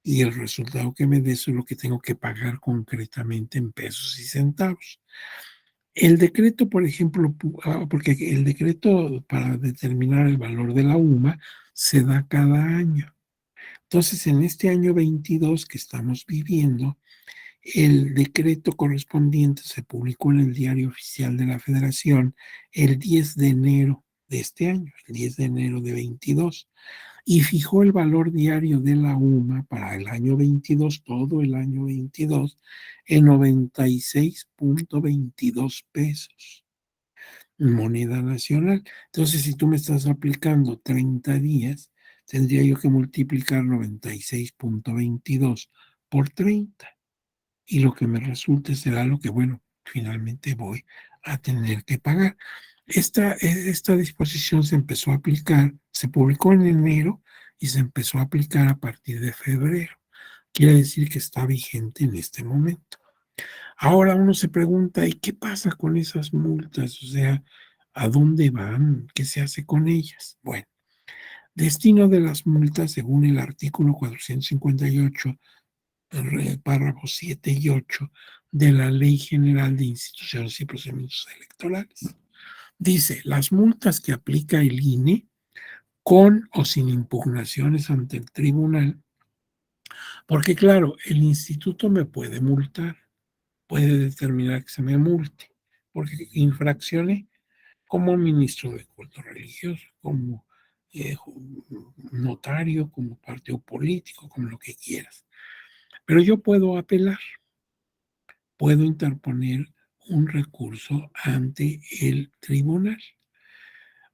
Y el resultado que me dé eso es lo que tengo que pagar concretamente en pesos y centavos. El decreto, por ejemplo, porque el decreto para determinar el valor de la UMA se da cada año. Entonces, en este año 22 que estamos viviendo, el decreto correspondiente se publicó en el Diario Oficial de la Federación el 10 de enero de este año, el 10 de enero de 22, y fijó el valor diario de la UMA para el año 22, todo el año 22, en 96.22 pesos, moneda nacional. Entonces, si tú me estás aplicando 30 días, tendría yo que multiplicar 96.22 por 30 y lo que me resulte será lo que, bueno, finalmente voy a tener que pagar. Esta disposición se empezó a aplicar, se publicó en enero y se empezó a aplicar a partir de febrero. Quiere decir que está vigente en este momento. Ahora uno se pregunta, ¿y qué pasa con esas multas? O sea, ¿a dónde van? ¿Qué se hace con ellas? Bueno, destino de las multas según el artículo 458 párrafos 7 y 8 de la Ley General de Instituciones y Procedimientos Electorales. Dice, las multas que aplica el INE con o sin impugnaciones ante el tribunal, porque claro, el instituto me puede multar, puede determinar que se me multe, porque infraccioné como ministro de culto religioso, como notario, como partido político, como lo que quieras. Pero yo puedo apelar, puedo interponer un recurso ante el tribunal.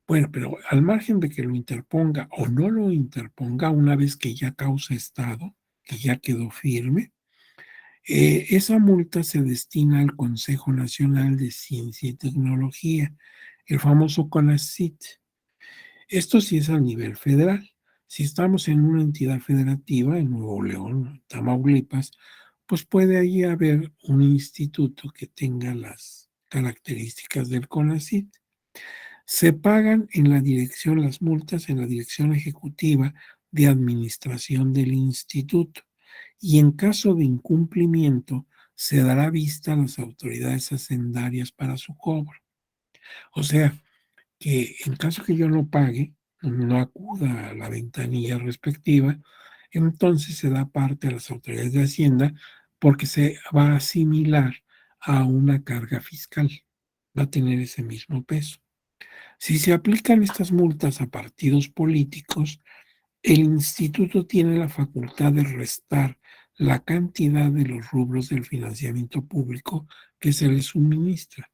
Bueno, pero al margen de que lo interponga o no lo interponga, una vez que ya causa estado, que ya quedó firme, esa multa se destina al Consejo Nacional de Ciencia y Tecnología, el famoso CONACYT. Esto sí es a nivel federal. Si estamos en una entidad federativa, en Nuevo León, Tamaulipas, pues puede allí haber un instituto que tenga las características del CONACYT. Se pagan en la dirección, las multas en la dirección ejecutiva de administración del instituto y en caso de incumplimiento se dará vista a las autoridades hacendarias para su cobro. O sea, que en caso que yo no pague, no acuda a la ventanilla respectiva, entonces se da parte a las autoridades de Hacienda porque se va a asimilar a una carga fiscal, va a tener ese mismo peso. Si se aplican estas multas a partidos políticos, el instituto tiene la facultad de restar la cantidad de los rubros del financiamiento público que se les suministra.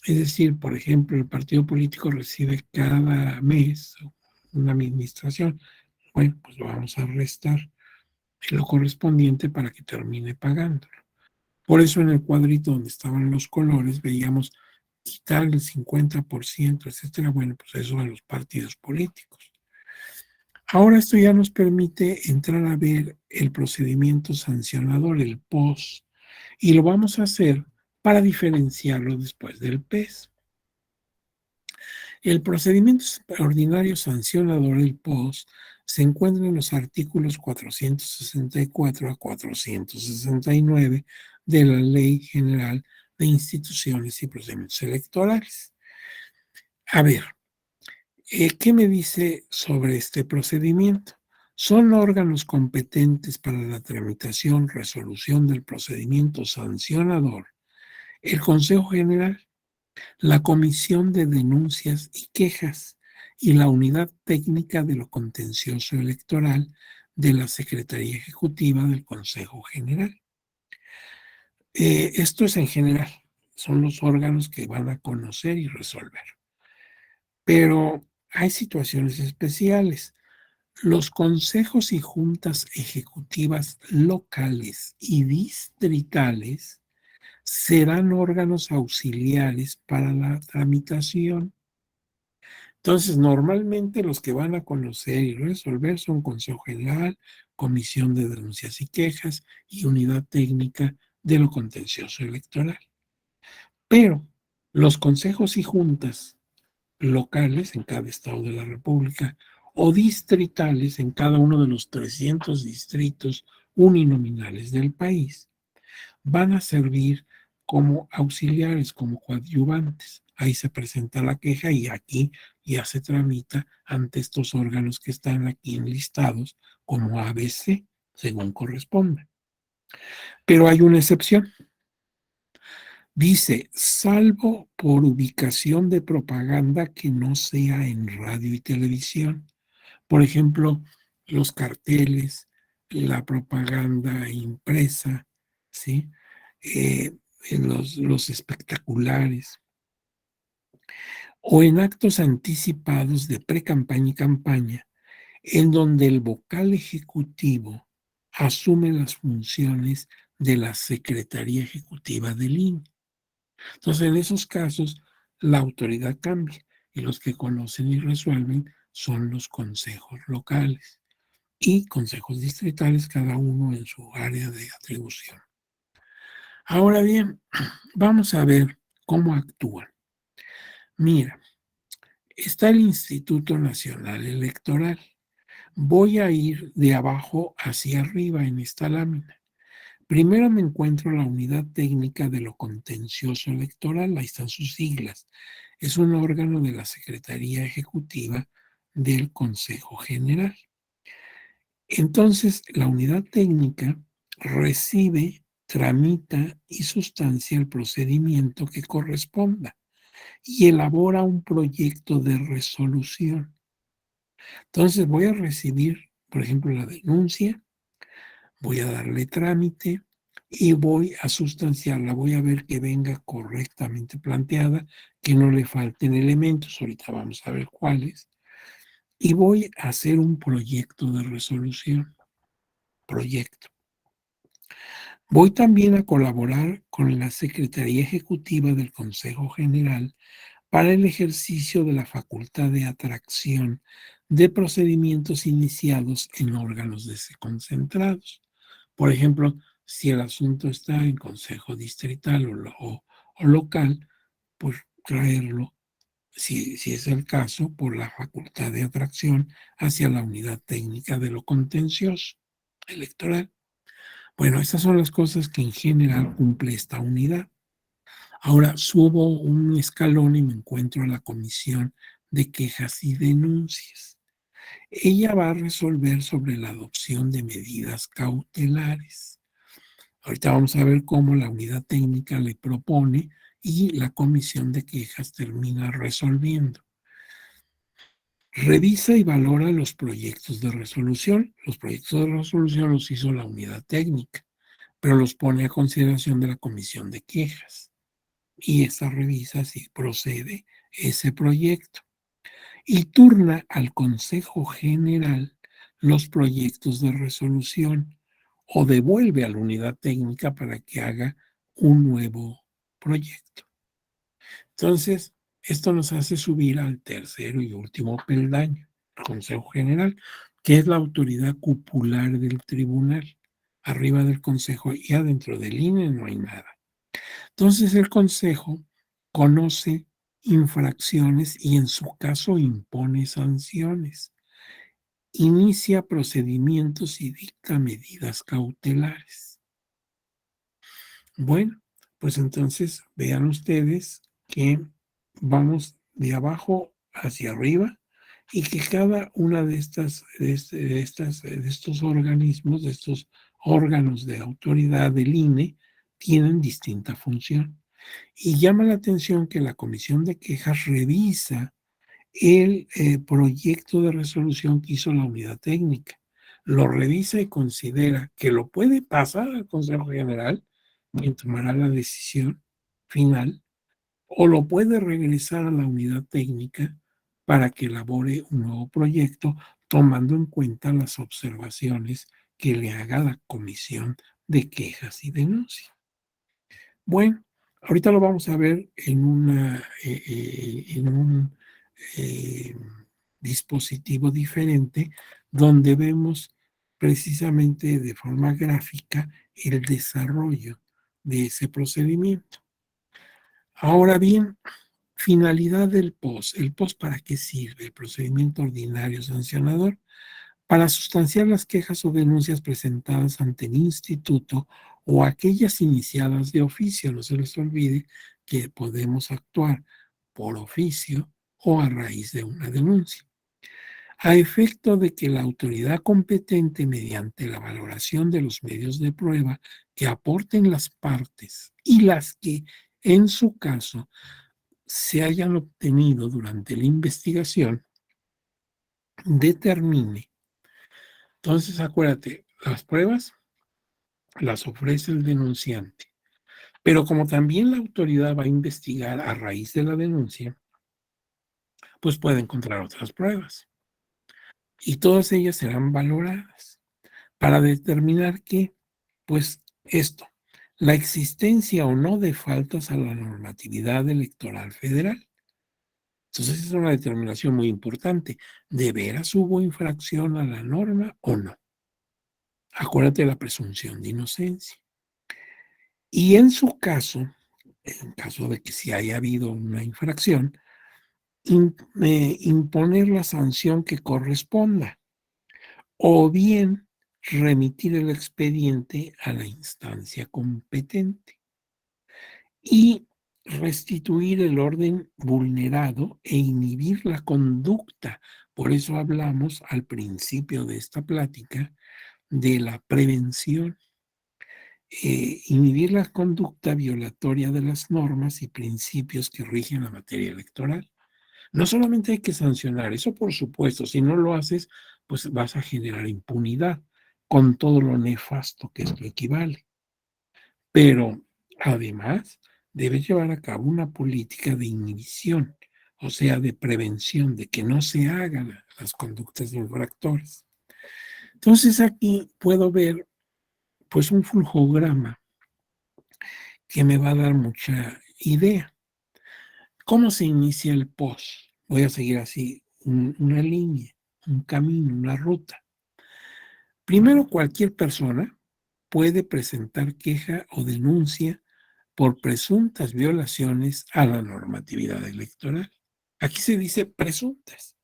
Es decir, por ejemplo, el partido político recibe cada mes una administración. Bueno, pues lo vamos a restar lo correspondiente para que termine pagándolo. Por eso en el cuadrito donde estaban los colores veíamos quitar el 50%, etcétera. Bueno, pues eso a los partidos políticos. Ahora esto ya nos permite entrar a ver el procedimiento sancionador, el POS, y lo vamos a hacer para diferenciarlo después del PES. El procedimiento ordinario sancionador, el POS, se encuentra en los artículos 464 a 469 de la Ley General de Instituciones y Procedimientos Electorales. A ver, ¿qué me dice sobre este procedimiento? Son órganos competentes para la tramitación, resolución del procedimiento sancionador, el Consejo General, la Comisión de Denuncias y Quejas y la Unidad Técnica de lo Contencioso Electoral de la Secretaría Ejecutiva del Consejo General. Esto es en general, son los órganos que van a conocer y resolver. Pero hay situaciones especiales. Los consejos y juntas ejecutivas locales y distritales serán órganos auxiliares para la tramitación. Entonces, normalmente los que van a conocer y resolver son Consejo General, Comisión de Denuncias y Quejas y Unidad Técnica de lo Contencioso Electoral. Pero los consejos y juntas locales en cada estado de la República o distritales en cada uno de los 300 distritos uninominales del país van a servir como auxiliares, como coadyuvantes. Ahí se presenta la queja y aquí ya se tramita ante estos órganos que están aquí enlistados como ABC, según corresponda. Pero hay una excepción. Dice, salvo por ubicación de propaganda que no sea en radio y televisión. Por ejemplo, los carteles, la propaganda impresa, ¿sí? Eh, en los espectaculares o en actos anticipados de pre-campaña y campaña, en donde el vocal ejecutivo asume las funciones de la Secretaría Ejecutiva del INE. Entonces, en esos casos, la autoridad cambia y los que conocen y resuelven son los consejos locales y consejos distritales, cada uno en su área de atribución. Ahora bien, vamos a ver cómo actúan. Mira, está el Instituto Nacional Electoral. Voy a ir de abajo hacia arriba en esta lámina. Primero me encuentro la Unidad Técnica de lo Contencioso Electoral, ahí están sus siglas. Es un órgano de la Secretaría Ejecutiva del Consejo General. Entonces, la unidad técnica recibe, tramita y sustancia el procedimiento que corresponda y elabora un proyecto de resolución. Entonces, voy a recibir, por ejemplo, la denuncia, voy a darle trámite y voy a sustanciarla, voy a ver que venga correctamente planteada, que no le falten elementos, ahorita vamos a ver cuáles, y voy a hacer un proyecto de resolución. Proyecto. Voy también a colaborar con la Secretaría Ejecutiva del Consejo General para el ejercicio de la facultad de atracción de procedimientos iniciados en órganos desconcentrados. Por ejemplo, si el asunto está en consejo distrital o local, pues traerlo, si es el caso, por la facultad de atracción hacia la unidad técnica de lo contencioso electoral. Bueno, esas son las cosas que en general cumple esta unidad. Ahora subo un escalón y me encuentro en la Comisión de Quejas y Denuncias. Ella va a resolver sobre la adopción de medidas cautelares. Ahorita vamos a ver cómo la unidad técnica le propone y la Comisión de Quejas termina resolviendo. Revisa y valora los proyectos de resolución. Los proyectos de resolución los hizo la unidad técnica, pero los pone a consideración de la Comisión de Quejas. Y esta revisa si procede ese proyecto. Y turna al Consejo General los proyectos de resolución o devuelve a la unidad técnica para que haga un nuevo proyecto. Entonces, esto nos hace subir al tercero y último peldaño, el Consejo General, que es la autoridad cupular del tribunal. Arriba del Consejo y adentro del INE no hay nada. Entonces el Consejo conoce infracciones y en su caso impone sanciones, inicia procedimientos y dicta medidas cautelares. Bueno, pues entonces vean ustedes que vamos de abajo hacia arriba, y que cada una de estas, de estos organismos, de estos órganos de autoridad del INE, tienen distinta función. Y llama la atención que la comisión de quejas revisa el proyecto de resolución que hizo la unidad técnica. Lo revisa y considera que lo puede pasar al Consejo General, quien tomará la decisión final, o lo puede regresar a la unidad técnica para que elabore un nuevo proyecto, tomando en cuenta las observaciones que le haga la comisión de quejas y denuncias. Bueno, ahorita lo vamos a ver en un eh, dispositivo diferente, donde vemos precisamente de forma gráfica el desarrollo de ese procedimiento. Ahora bien, finalidad del POS. ¿El POS para qué sirve? El procedimiento ordinario sancionador. Para sustanciar las quejas o denuncias presentadas ante el instituto o aquellas iniciadas de oficio. No se les olvide que podemos actuar por oficio o a raíz de una denuncia. A efecto de que la autoridad competente, mediante la valoración de los medios de prueba que aporten las partes y las que, en su caso, se hayan obtenido durante la investigación, determine. Entonces, acuérdate, las pruebas las ofrece el denunciante, pero como también la autoridad va a investigar a raíz de la denuncia, pues puede encontrar otras pruebas y todas ellas serán valoradas para determinar que, pues esto, la existencia o no de faltas a la normatividad electoral federal. Entonces es una determinación muy importante. ¿De veras hubo infracción a la norma o no? Acuérdate de la presunción de inocencia. Y en su caso, en caso de que sí haya habido una infracción, imponer la sanción que corresponda o bien remitir el expediente a la instancia competente y restituir el orden vulnerado e inhibir la conducta. Por eso hablamos al principio de esta plática de la prevención. Inhibir la conducta violatoria de las normas y principios que rigen la materia electoral. No solamente hay que sancionar, eso por supuesto, si no lo haces, pues vas a generar impunidad con todo lo nefasto que esto equivale. Pero además, debes llevar a cabo una política de inhibición, o sea, de prevención, de que no se hagan las conductas infractoras. Entonces aquí puedo ver pues un flujograma que me va a dar mucha idea. ¿Cómo se inicia el post? Voy a seguir así, una línea, un camino, una ruta. Primero, cualquier persona puede presentar queja o denuncia por presuntas violaciones a la normatividad electoral. Aquí se dice presuntas.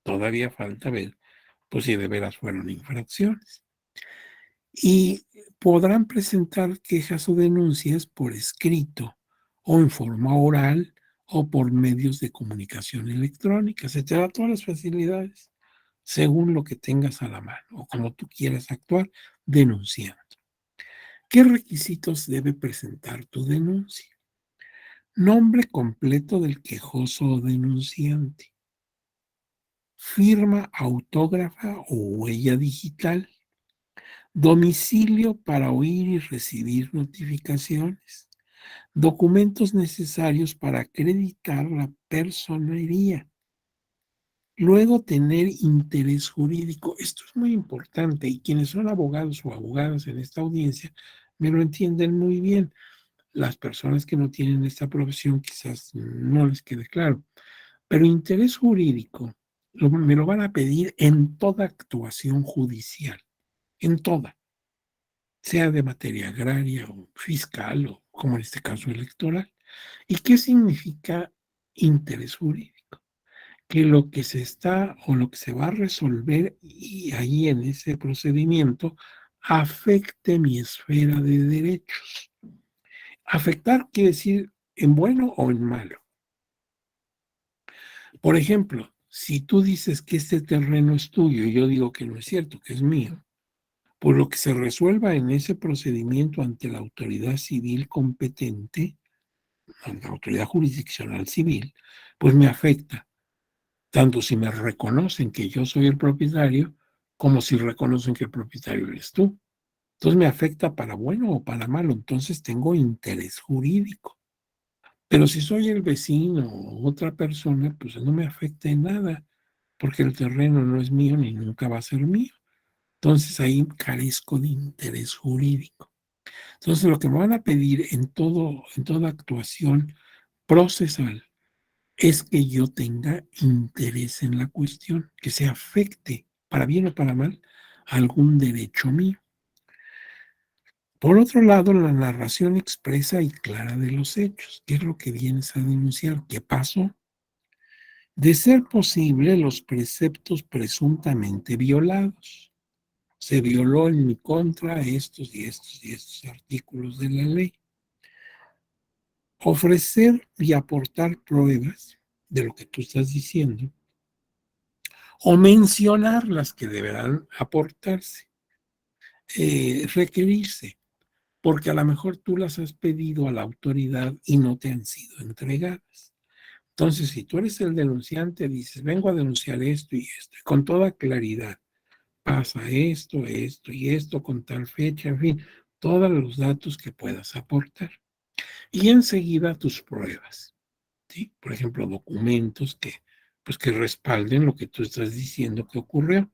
Todavía falta ver pues, si de veras fueron infracciones. Y podrán presentar quejas o denuncias por escrito o en forma oral o por medios de comunicación electrónica. Se te da todas las facilidades según lo que tengas a la mano o como tú quieras actuar denunciando. ¿Qué requisitos debe presentar tu denuncia? Nombre completo del quejoso o denunciante, firma autógrafa o huella digital, domicilio para oír y recibir notificaciones, documentos necesarios para acreditar la personería. Luego, tener interés jurídico. Esto es muy importante y quienes son abogados o abogadas en esta audiencia me lo entienden muy bien. Las personas que no tienen esta profesión quizás no les quede claro, pero interés jurídico me lo van a pedir en toda actuación judicial, en toda, sea de materia agraria o fiscal o como en este caso electoral. ¿Y qué significa interés jurídico? Que lo que se está o lo que se va a resolver y ahí en ese procedimiento afecte mi esfera de derechos. Afectar quiere decir en bueno o en malo. Por ejemplo, si tú dices que este terreno es tuyo y yo digo que no es cierto, que es mío, por lo que se resuelva en ese procedimiento ante la autoridad civil competente, ante la autoridad jurisdiccional civil, pues me afecta, tanto si me reconocen que yo soy el propietario, como si reconocen que el propietario eres tú. Entonces me afecta para bueno o para malo, entonces tengo interés jurídico. Pero si soy el vecino o otra persona, pues no me afecta en nada, porque el terreno no es mío ni nunca va a ser mío. Entonces ahí carezco de interés jurídico. Entonces lo que me van a pedir en toda actuación procesal es que yo tenga interés en la cuestión, que se afecte, para bien o para mal, algún derecho mío. Por otro lado, la narración expresa y clara de los hechos. ¿Qué es lo que vienes a denunciar? ¿Qué pasó? De ser posible, los preceptos presuntamente violados. Se violó en mi contra estos y estos y estos artículos de la ley. Ofrecer y aportar pruebas de lo que tú estás diciendo o mencionar las que deberán aportarse, requerirse, porque a lo mejor tú las has pedido a la autoridad y no te han sido entregadas. Entonces, si tú eres el denunciante, dices, vengo a denunciar esto y con toda claridad, pasa esto y esto con tal fecha, en fin, todos los datos que puedas aportar. Y enseguida tus pruebas, ¿sí? Por ejemplo, documentos pues, que respalden lo que tú estás diciendo que ocurrió.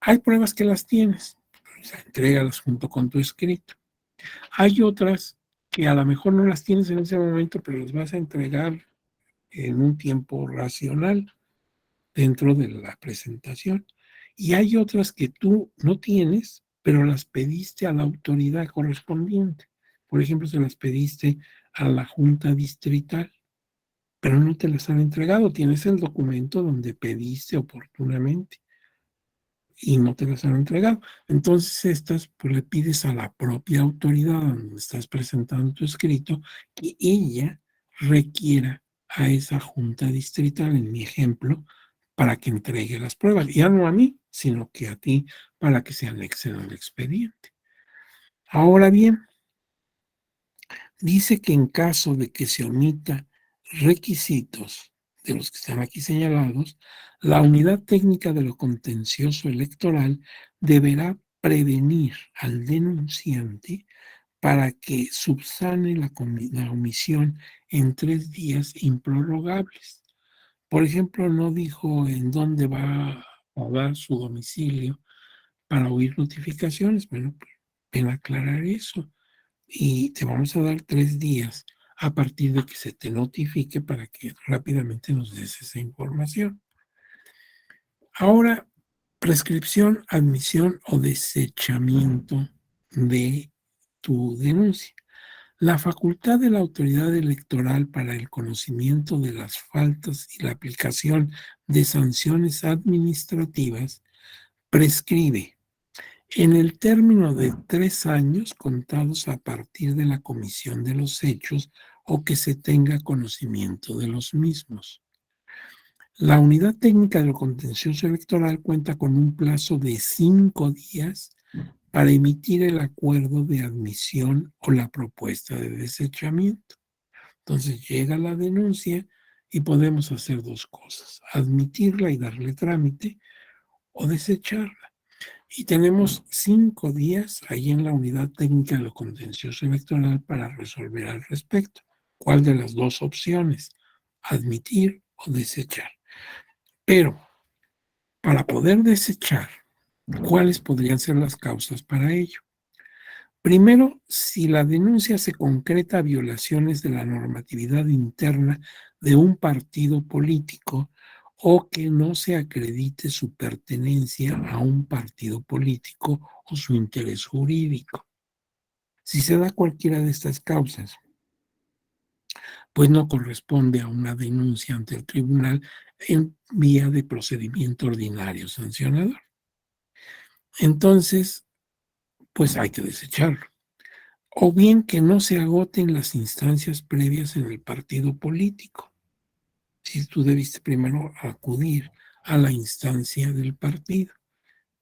Hay pruebas que las tienes, pues, entrégalas junto con tu escrito. Hay otras que a lo mejor no las tienes en ese momento, pero las vas a entregar en un tiempo racional dentro de la presentación. Y hay otras que tú no tienes, pero las pediste a la autoridad correspondiente. Por ejemplo, se las pediste a la Junta Distrital, pero no te las han entregado. Tienes el documento donde pediste oportunamente y no te las han entregado. Entonces estas, pues le pides a la propia autoridad donde estás presentando tu escrito que ella requiera a esa junta distrital, en mi ejemplo, para que entregue las pruebas. Ya no a mí, sino que a ti, para que se anexen al expediente. Ahora bien, dice que en caso de que se omita requisitos de los que están aquí señalados, la unidad técnica de lo contencioso electoral deberá prevenir al denunciante para que subsane la omisión en 3 días improrrogables. Por ejemplo, no dijo en dónde va a dar su domicilio para oír notificaciones. Bueno, pues ven a aclarar eso y te vamos a dar 3 días a partir de que se te notifique para que rápidamente nos des esa información. Ahora, prescripción, admisión o desechamiento de tu denuncia. La facultad de la autoridad electoral para el conocimiento de las faltas y la aplicación de sanciones administrativas prescribe en el término de 3 años contados a partir de la comisión de los hechos o que se tenga conocimiento de los mismos. La Unidad Técnica de lo Contencioso Electoral cuenta con un plazo de 5 días para emitir el acuerdo de admisión o la propuesta de desechamiento. Entonces llega la denuncia y podemos hacer 2 cosas: admitirla y darle trámite o desecharla. Y tenemos 5 días ahí en la Unidad Técnica de lo Contencioso Electoral para resolver al respecto. ¿Cuál de las 2 opciones? Admitir o desechar. Pero para poder desechar, ¿cuáles podrían ser las causas para ello? Primero, si la denuncia se concreta a violaciones de la normatividad interna de un partido político o que no se acredite su pertenencia a un partido político o su interés jurídico. Si se da cualquiera de estas causas, pues no corresponde a una denuncia ante el tribunal en vía de procedimiento ordinario sancionador. Entonces, pues hay que desecharlo. O bien que no se agoten las instancias previas en el partido político. si tú debiste primero acudir a la instancia del partido.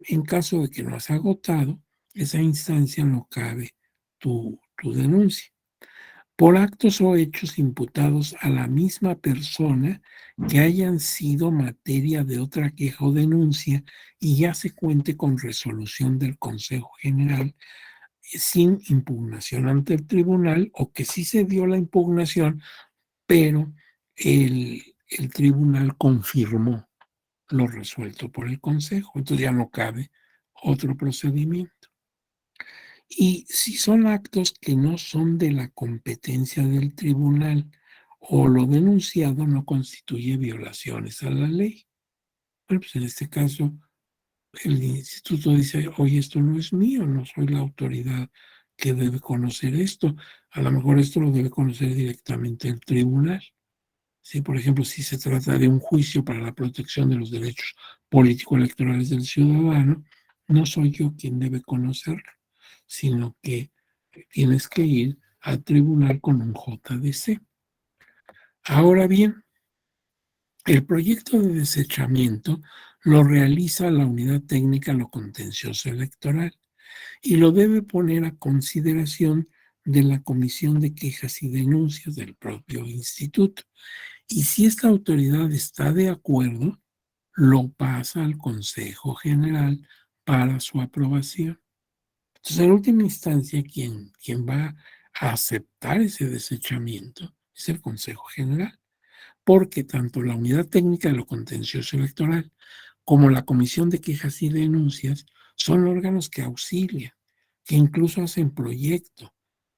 En caso de que no has agotado esa instancia, no cabe tu denuncia por actos o hechos imputados a la misma persona que hayan sido materia de otra queja o denuncia y ya se cuente con resolución del Consejo General sin impugnación ante el tribunal, o que sí se dio la impugnación, pero el tribunal confirmó lo resuelto por el Consejo. Entonces ya no cabe otro procedimiento. Y si son actos que no son de la competencia del tribunal o lo denunciado no constituye violaciones a la ley. Bueno, pues en este caso el instituto dice: oye, esto no es mío, no soy la autoridad que debe conocer esto. A lo mejor esto lo debe conocer directamente el tribunal. Si, por ejemplo, si se trata de un juicio para la protección de los derechos político-electorales del ciudadano, no soy yo quien debe conocerlo, sino que tienes que ir al tribunal con un JDC. Ahora bien, el proyecto de desechamiento lo realiza la Unidad Técnica Lo Contencioso Electoral y lo debe poner a consideración de la Comisión de Quejas y Denuncias del propio instituto. Y si esta autoridad está de acuerdo, lo pasa al Consejo General para su aprobación. Entonces, en última instancia, quien va a aceptar ese desechamiento es el Consejo General, porque tanto la Unidad Técnica de lo Contencioso Electoral como la Comisión de Quejas y Denuncias son órganos que auxilian, que incluso hacen proyecto,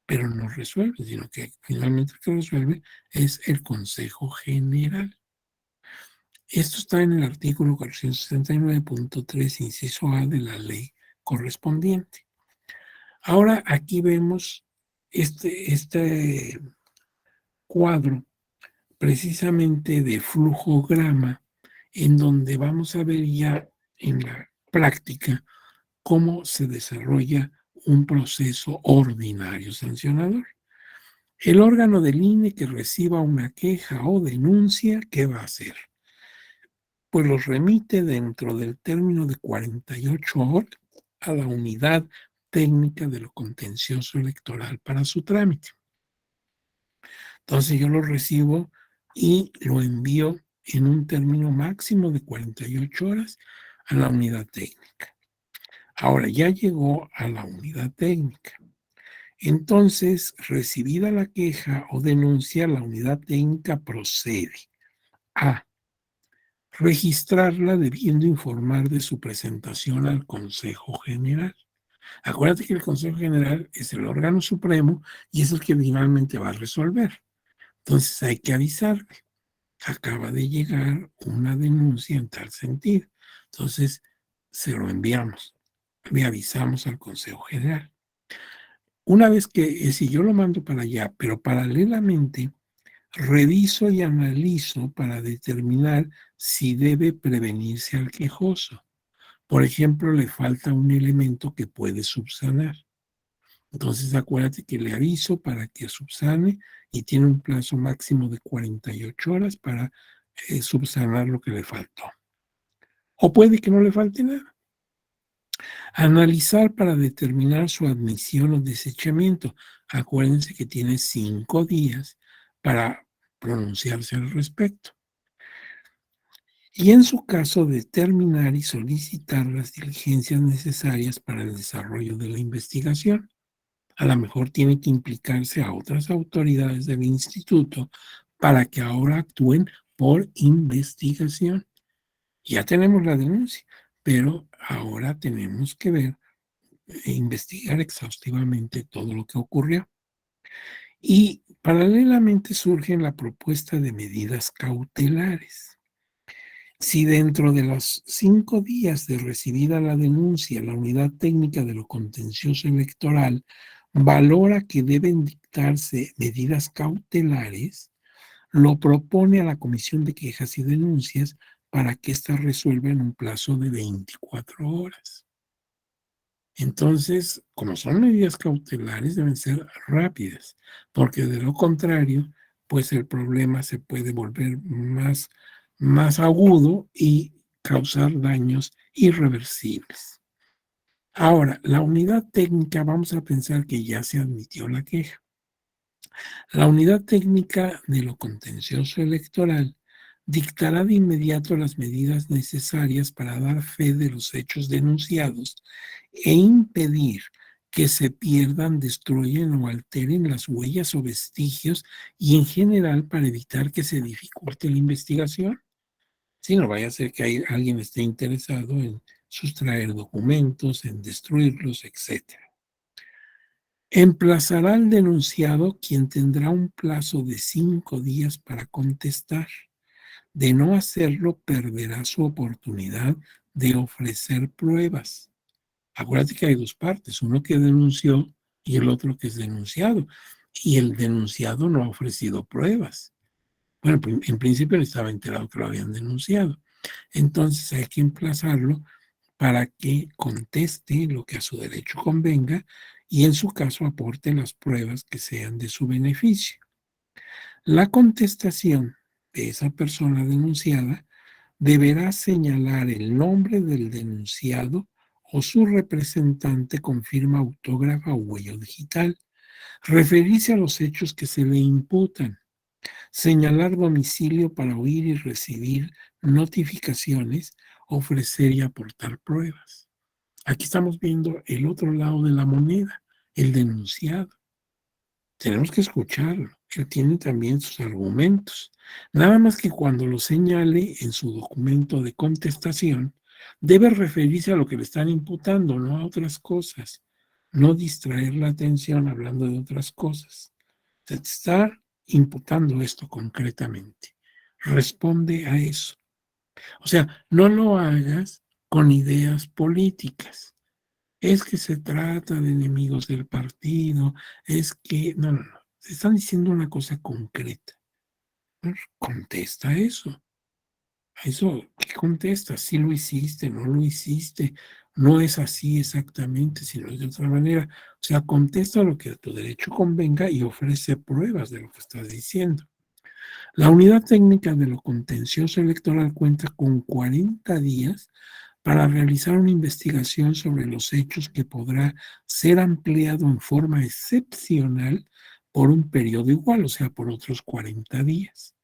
pero no resuelven, sino que finalmente el que resuelve es el Consejo General. Esto está en el artículo 469.3, inciso A de la ley correspondiente. Ahora aquí vemos este cuadro precisamente de flujograma, en donde vamos a ver ya en la práctica cómo se desarrolla un proceso ordinario sancionador. El órgano del INE que reciba una queja o denuncia, ¿qué va a hacer? Pues los remite dentro del término de 48 horas a la Unidad Técnica de lo Contencioso Electoral para su trámite. Entonces yo lo recibo y lo envío en un término máximo de 48 horas a la unidad técnica. Ahora ya llegó a la unidad técnica. Entonces, recibida la queja o denuncia, la unidad técnica procede a registrarla debiendo informar de su presentación al Consejo General. Acuérdate que el Consejo General es el órgano supremo y es el que finalmente va a resolver. Entonces hay que avisarle: acaba de llegar una denuncia en tal sentido. Entonces se lo enviamos, le avisamos al Consejo General. Una vez que, si yo lo mando para allá, pero paralelamente reviso y analizo para determinar si debe prevenirse al quejoso. Por ejemplo, le falta un elemento que puede subsanar. Entonces acuérdate que le aviso para que subsane y tiene un plazo máximo de 48 horas para subsanar lo que le faltó. O puede que no le falte nada. Analizar para determinar su admisión o desechamiento. Acuérdense que tiene 5 días para pronunciarse al respecto. Y en su caso, determinar y solicitar las diligencias necesarias para el desarrollo de la investigación. A lo mejor tiene que implicarse a otras autoridades del instituto para que ahora actúen por investigación. Ya tenemos la denuncia, pero ahora tenemos que ver e investigar exhaustivamente todo lo que ocurrió. Y paralelamente surge la propuesta de medidas cautelares. Si dentro de los 5 días de recibida la denuncia, la Unidad Técnica de lo Contencioso Electoral valora que deben dictarse medidas cautelares, lo propone a la Comisión de Quejas y Denuncias para que ésta resuelva en un plazo de 24 horas. Entonces, como son medidas cautelares, deben ser rápidas, porque de lo contrario, pues el problema se puede volver más agudo y causar daños irreversibles. Ahora, la unidad técnica, vamos a pensar que ya se admitió la queja. La unidad técnica de lo contencioso electoral dictará de inmediato las medidas necesarias para dar fe de los hechos denunciados e impedir que se pierdan, destruyan o alteren las huellas o vestigios y en general para evitar que se dificulte la investigación. Si no vaya a ser que alguien esté interesado en sustraer documentos, en destruirlos, etcétera. Emplazará al denunciado, quien tendrá un plazo de 5 días para contestar. De no hacerlo, perderá su oportunidad de ofrecer pruebas. Acuérdate que hay dos partes, uno que denunció y el otro que es denunciado. Y el denunciado no ha ofrecido pruebas. Bueno, en principio no estaba enterado que lo habían denunciado. Entonces hay que emplazarlo para que conteste lo que a su derecho convenga y en su caso aporte las pruebas que sean de su beneficio. La contestación de esa persona denunciada deberá señalar el nombre del denunciado o su representante con firma autógrafa o huella digital, referirse a los hechos que se le imputan, señalar domicilio para oír y recibir notificaciones, ofrecer y aportar pruebas. Aquí estamos viendo el otro lado de la moneda, el denunciado. Tenemos que escucharlo. Él tiene también sus argumentos. Nada más que cuando lo señale en su documento de contestación, debe referirse a lo que le están imputando, no a otras cosas. No distraer la atención hablando de otras cosas. Se te está imputando esto concretamente. Responde a eso. O sea, no lo hagas con ideas políticas. Es que se trata de enemigos del partido, es que, no, no, no, se están diciendo una cosa concreta. Pues, contesta eso. Eso, ¿qué contesta? Si lo hiciste, no lo hiciste, no es así exactamente, sino es de otra manera. O sea, contesta lo que a tu derecho convenga y ofrece pruebas de lo que estás diciendo. La unidad técnica de lo contencioso electoral cuenta con 40 días para realizar una investigación sobre los hechos que podrá ser ampliado en forma excepcional por un periodo igual, o sea, por otros 40 días.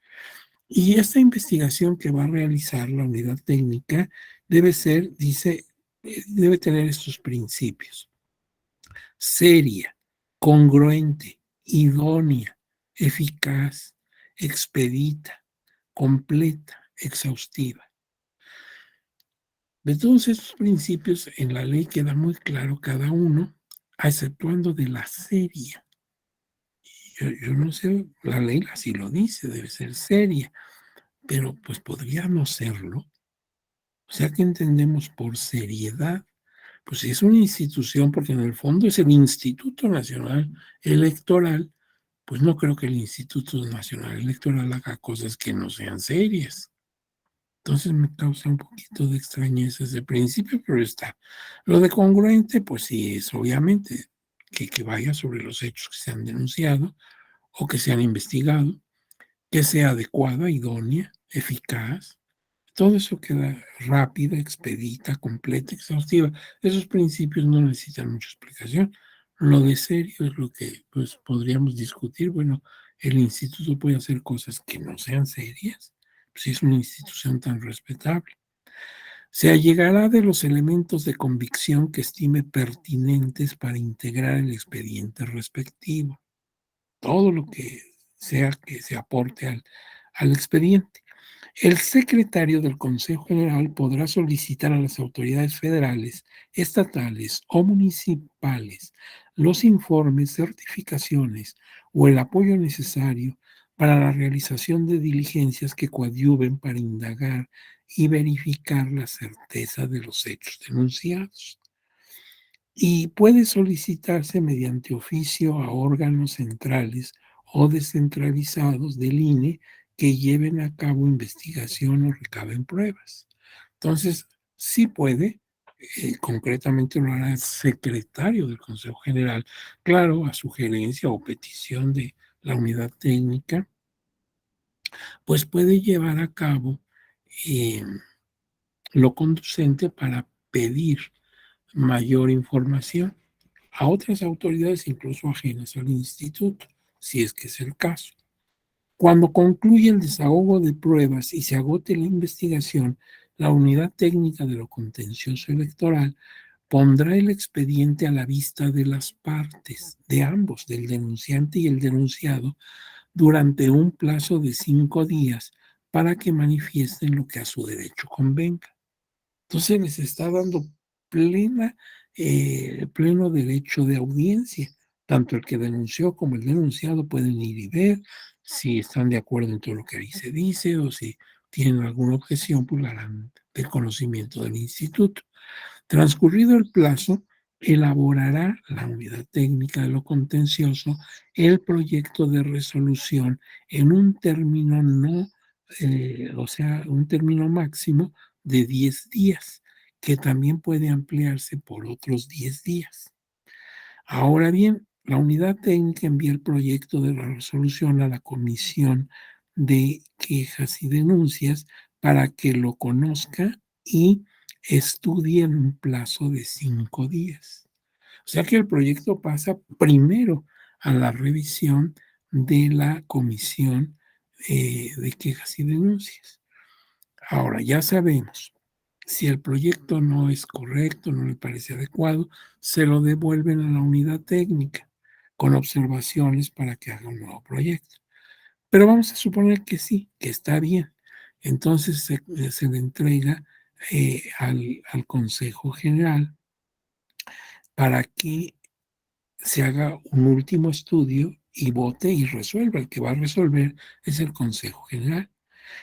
Y esta investigación que va a realizar la unidad técnica debe ser, dice, debe tener estos principios: seria, congruente, idónea, eficaz, expedita, completa, exhaustiva. De todos estos principios, en la ley queda muy claro cada uno, exceptuando de la seria. Yo no sé, la ley así lo dice, debe ser seria, pero pues podría no serlo. O sea, ¿qué entendemos por seriedad? Pues si es una institución, porque en el fondo es el Instituto Nacional Electoral, pues no creo que el Instituto Nacional Electoral haga cosas que no sean serias. Entonces me causa un poquito de extrañeza ese principio, pero está. Lo de congruente, pues sí, es obviamente que vaya sobre los hechos que se han denunciado o que se han investigado, que sea adecuada, idónea, eficaz. Todo eso queda rápida, expedita, completa, exhaustiva. Esos principios no necesitan mucha explicación. Lo de serio es lo que pues, podríamos discutir. Bueno, el instituto puede hacer cosas que no sean serias, si es una institución tan respetable. Se allegará de los elementos de convicción que estime pertinentes para integrar el expediente respectivo. Todo lo que sea que se aporte al expediente. El secretario del Consejo General podrá solicitar a las autoridades federales, estatales o municipales los informes, certificaciones o el apoyo necesario para la realización de diligencias que coadyuven para indagar y verificar la certeza de los hechos denunciados. Y puede solicitarse mediante oficio a órganos centrales o descentralizados del INE que lleven a cabo investigación o recaben pruebas. Entonces, sí puede, concretamente lo hará el secretario del Consejo General, claro, a sugerencia o petición de la unidad técnica, pues puede llevar a cabo eh, lo conducente para pedir mayor información a otras autoridades, incluso ajenas al instituto, si es que es el caso. Cuando concluye el desahogo de pruebas y se agote la investigación, la unidad técnica de lo contencioso electoral pondrá el expediente a la vista de las partes, de ambos, del denunciante y el denunciado, durante un plazo de 5 días para que manifiesten lo que a su derecho convenga. Entonces les está dando pleno derecho de audiencia. Tanto el que denunció como el denunciado pueden ir y ver si están de acuerdo en todo lo que ahí se dice o si tienen alguna objeción, pues la harán del conocimiento del instituto. Transcurrido el plazo, elaborará la unidad técnica de lo contencioso el proyecto de resolución en un término no, o sea, un término máximo de 10 días, que también puede ampliarse por otros 10 días. Ahora bien, la unidad técnica envía el proyecto de la resolución a la Comisión de Quejas y Denuncias para que lo conozca y estudie en un plazo de 5 días. O sea que el proyecto pasa primero a la revisión de la Comisión de Quejas y Denuncias. Ahora, ya sabemos, si el proyecto no es correcto, no le parece adecuado, se lo devuelven a la unidad técnica con observaciones para que haga un nuevo proyecto. Pero vamos a suponer que sí, que está bien. Entonces se le entrega al Consejo General para que se haga un último estudio y vote y resuelva. El que va a resolver es el Consejo General.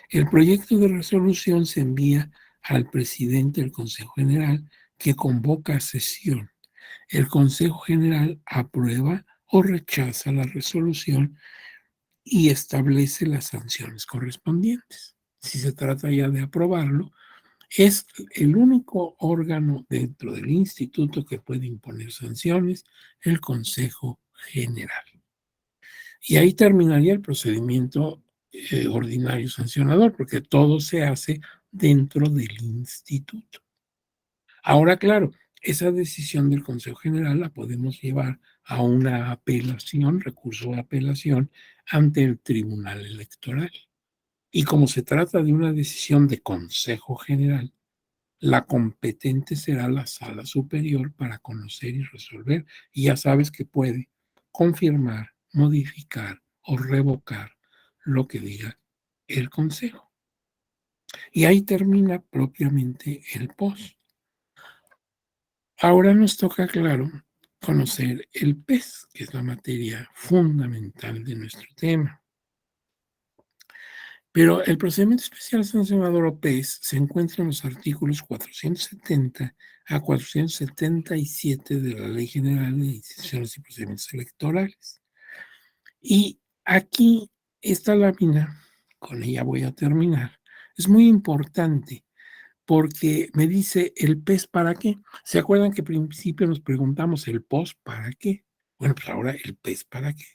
El proyecto de resolución se envía al presidente del Consejo General, que convoca a sesión. El Consejo General aprueba o rechaza la resolución y establece las sanciones correspondientes. Si se trata ya de aprobarlo, es el único órgano dentro del instituto que puede imponer sanciones, el Consejo General. Y ahí terminaría el procedimiento ordinario sancionador, porque todo se hace dentro del instituto. Ahora, claro, esa decisión del Consejo General la podemos llevar a una apelación, recurso de apelación, ante el Tribunal Electoral. Y como se trata de una decisión de Consejo General, la competente será la sala superior para conocer y resolver. Y ya sabes que puede confirmar, modificar o revocar lo que diga el Consejo. Y ahí termina propiamente el post. Ahora nos toca, claro, conocer el PES, que es la materia fundamental de nuestro tema. Pero el procedimiento especial sancionador o PES se encuentra en los artículos 470 a 477 de la Ley General de Instituciones y Procedimientos Electorales. Y aquí esta lámina, con ella voy a terminar, es muy importante porque me dice el PES para qué. ¿Se acuerdan que al principio nos preguntamos el POS para qué? Bueno, pues ahora el PES para qué.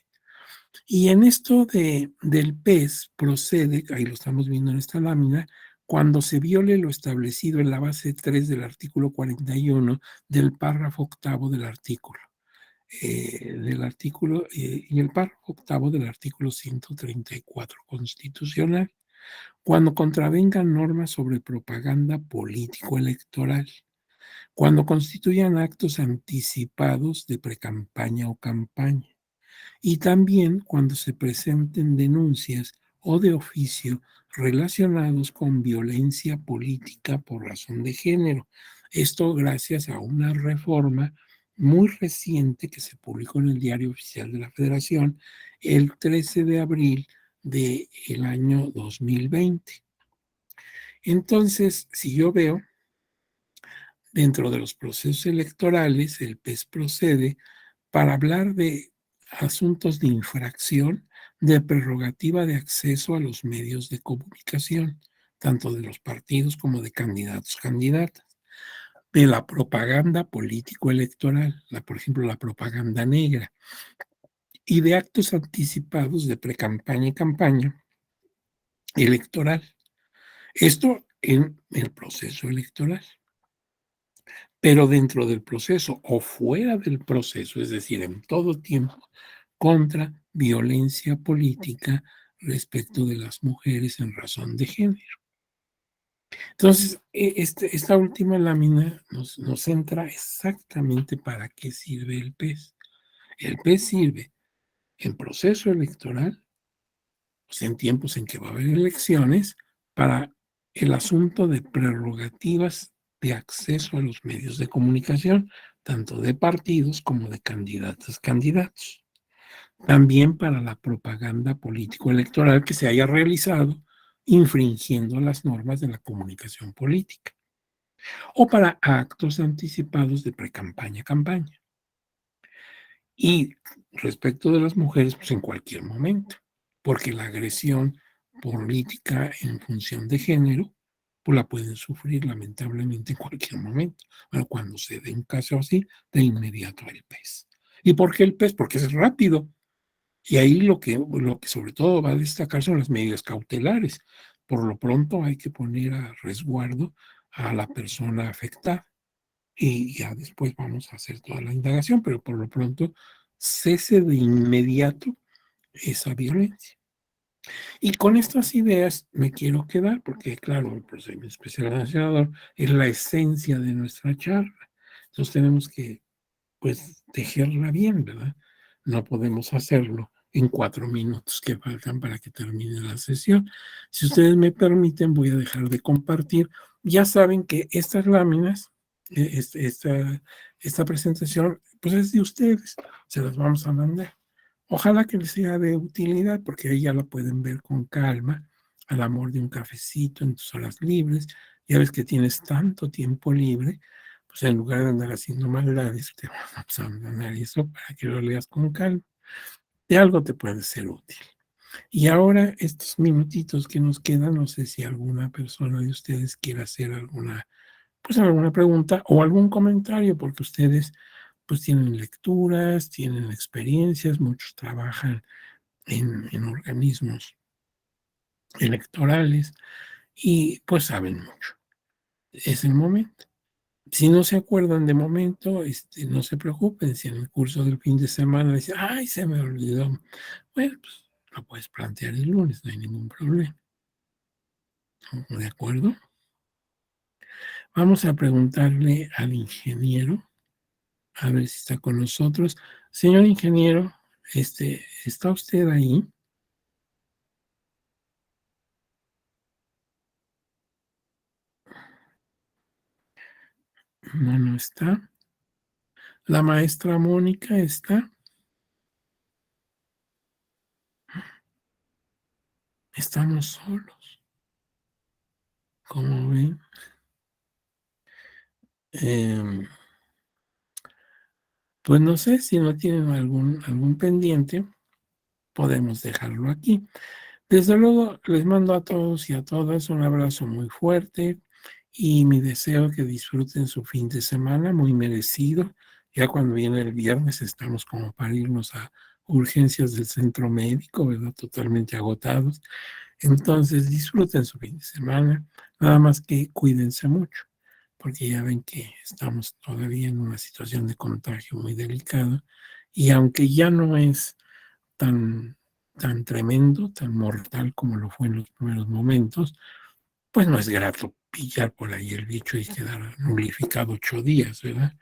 Y en esto del PES procede, ahí lo estamos viendo en esta lámina, cuando se viole lo establecido en la base 3 del artículo 41 del párrafo octavo y el párrafo octavo del artículo 134 constitucional, cuando contravengan normas sobre propaganda político-electoral, cuando constituyan actos anticipados de precampaña o campaña, y también cuando se presenten denuncias o de oficio relacionados con violencia política por razón de género. Esto gracias a una reforma muy reciente que se publicó en el Diario Oficial de la Federación el 13 de abril del año 2020. Entonces, si yo veo, dentro de los procesos electorales, el PES procede para hablar de asuntos de infracción de prerrogativa de acceso a los medios de comunicación, tanto de los partidos como de candidatos, candidatas, de la propaganda político-electoral, por ejemplo, la propaganda negra, y de actos anticipados de precampaña y campaña electoral. Esto en el proceso electoral. Pero dentro del proceso o fuera del proceso, es decir, en todo tiempo, contra violencia política respecto de las mujeres en razón de género. Entonces, esta última lámina nos centra exactamente para qué sirve el PES. El PES sirve en proceso electoral, pues en tiempos en que va a haber elecciones, para el asunto de prerrogativas de acceso a los medios de comunicación, tanto de partidos como de candidatos. También para la propaganda político-electoral que se haya realizado infringiendo las normas de la comunicación política, o para actos anticipados de precampaña-campaña. Y respecto de las mujeres, pues en cualquier momento, porque la agresión política en función de género, pues la pueden sufrir lamentablemente en cualquier momento. Bueno, cuando se dé un caso así, de inmediato el PES. ¿Y por qué el PES? Porque es rápido. Y ahí lo que sobre todo va a destacar son las medidas cautelares. Por lo pronto hay que poner a resguardo a la persona afectada y ya después vamos a hacer toda la indagación, pero por lo pronto cese de inmediato esa violencia. Y con estas ideas me quiero quedar, porque claro, el procedimiento especial sancionador es la esencia de nuestra charla. Entonces tenemos que, pues, tejerla bien, ¿verdad? No podemos hacerlo en 4 minutos que faltan para que termine la sesión. Si ustedes me permiten, voy a dejar de compartir. Ya saben que estas láminas, esta presentación, pues es de ustedes, se las vamos a mandar. Ojalá que les sea de utilidad, porque ahí ya la pueden ver con calma, al amor de un cafecito en tus horas libres. Ya ves que tienes tanto tiempo libre, pues en lugar de andar haciendo maldades, te vamos a mandar eso para que lo leas con calma. De algo te puede ser útil. Y ahora, estos minutitos que nos quedan, no sé si alguna persona de ustedes quiera hacer alguna pregunta o algún comentario, porque ustedes pues tienen lecturas, tienen experiencias, muchos trabajan en organismos electorales y pues saben mucho. Es el momento. Si no se acuerdan de momento, no se preocupen. Si en el curso del fin de semana dicen, ay, se me olvidó. Bueno, pues lo puedes plantear el lunes, no hay ningún problema. ¿De acuerdo? Vamos a preguntarle al ingeniero, a ver si está con nosotros. Señor ingeniero, ¿está usted ahí? No, no está. La maestra Mónica está. Estamos solos, como ven. Em, pues no sé si no tienen algún pendiente, podemos dejarlo aquí. Desde luego, les mando a todos y a todas un abrazo muy fuerte y mi deseo que disfruten su fin de semana muy merecido. Ya cuando viene el viernes estamos como para irnos a urgencias del centro médico, ¿verdad? Totalmente agotados. Entonces disfruten su fin de semana, nada más que cuídense mucho, porque ya ven que estamos todavía en una situación de contagio muy delicada y aunque ya no es tan, tan tremendo, tan mortal como lo fue en los primeros momentos, pues no es grato pillar por ahí el bicho y quedar nulificado 8 días, ¿verdad?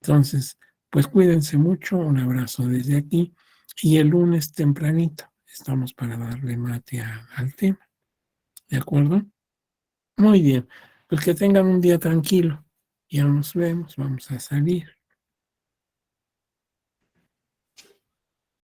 Entonces, pues cuídense mucho, un abrazo desde aquí y el lunes tempranito estamos para darle mate al tema, ¿de acuerdo? Muy bien, pues que tengan un día tranquilo. Ya nos vemos, vamos a salir.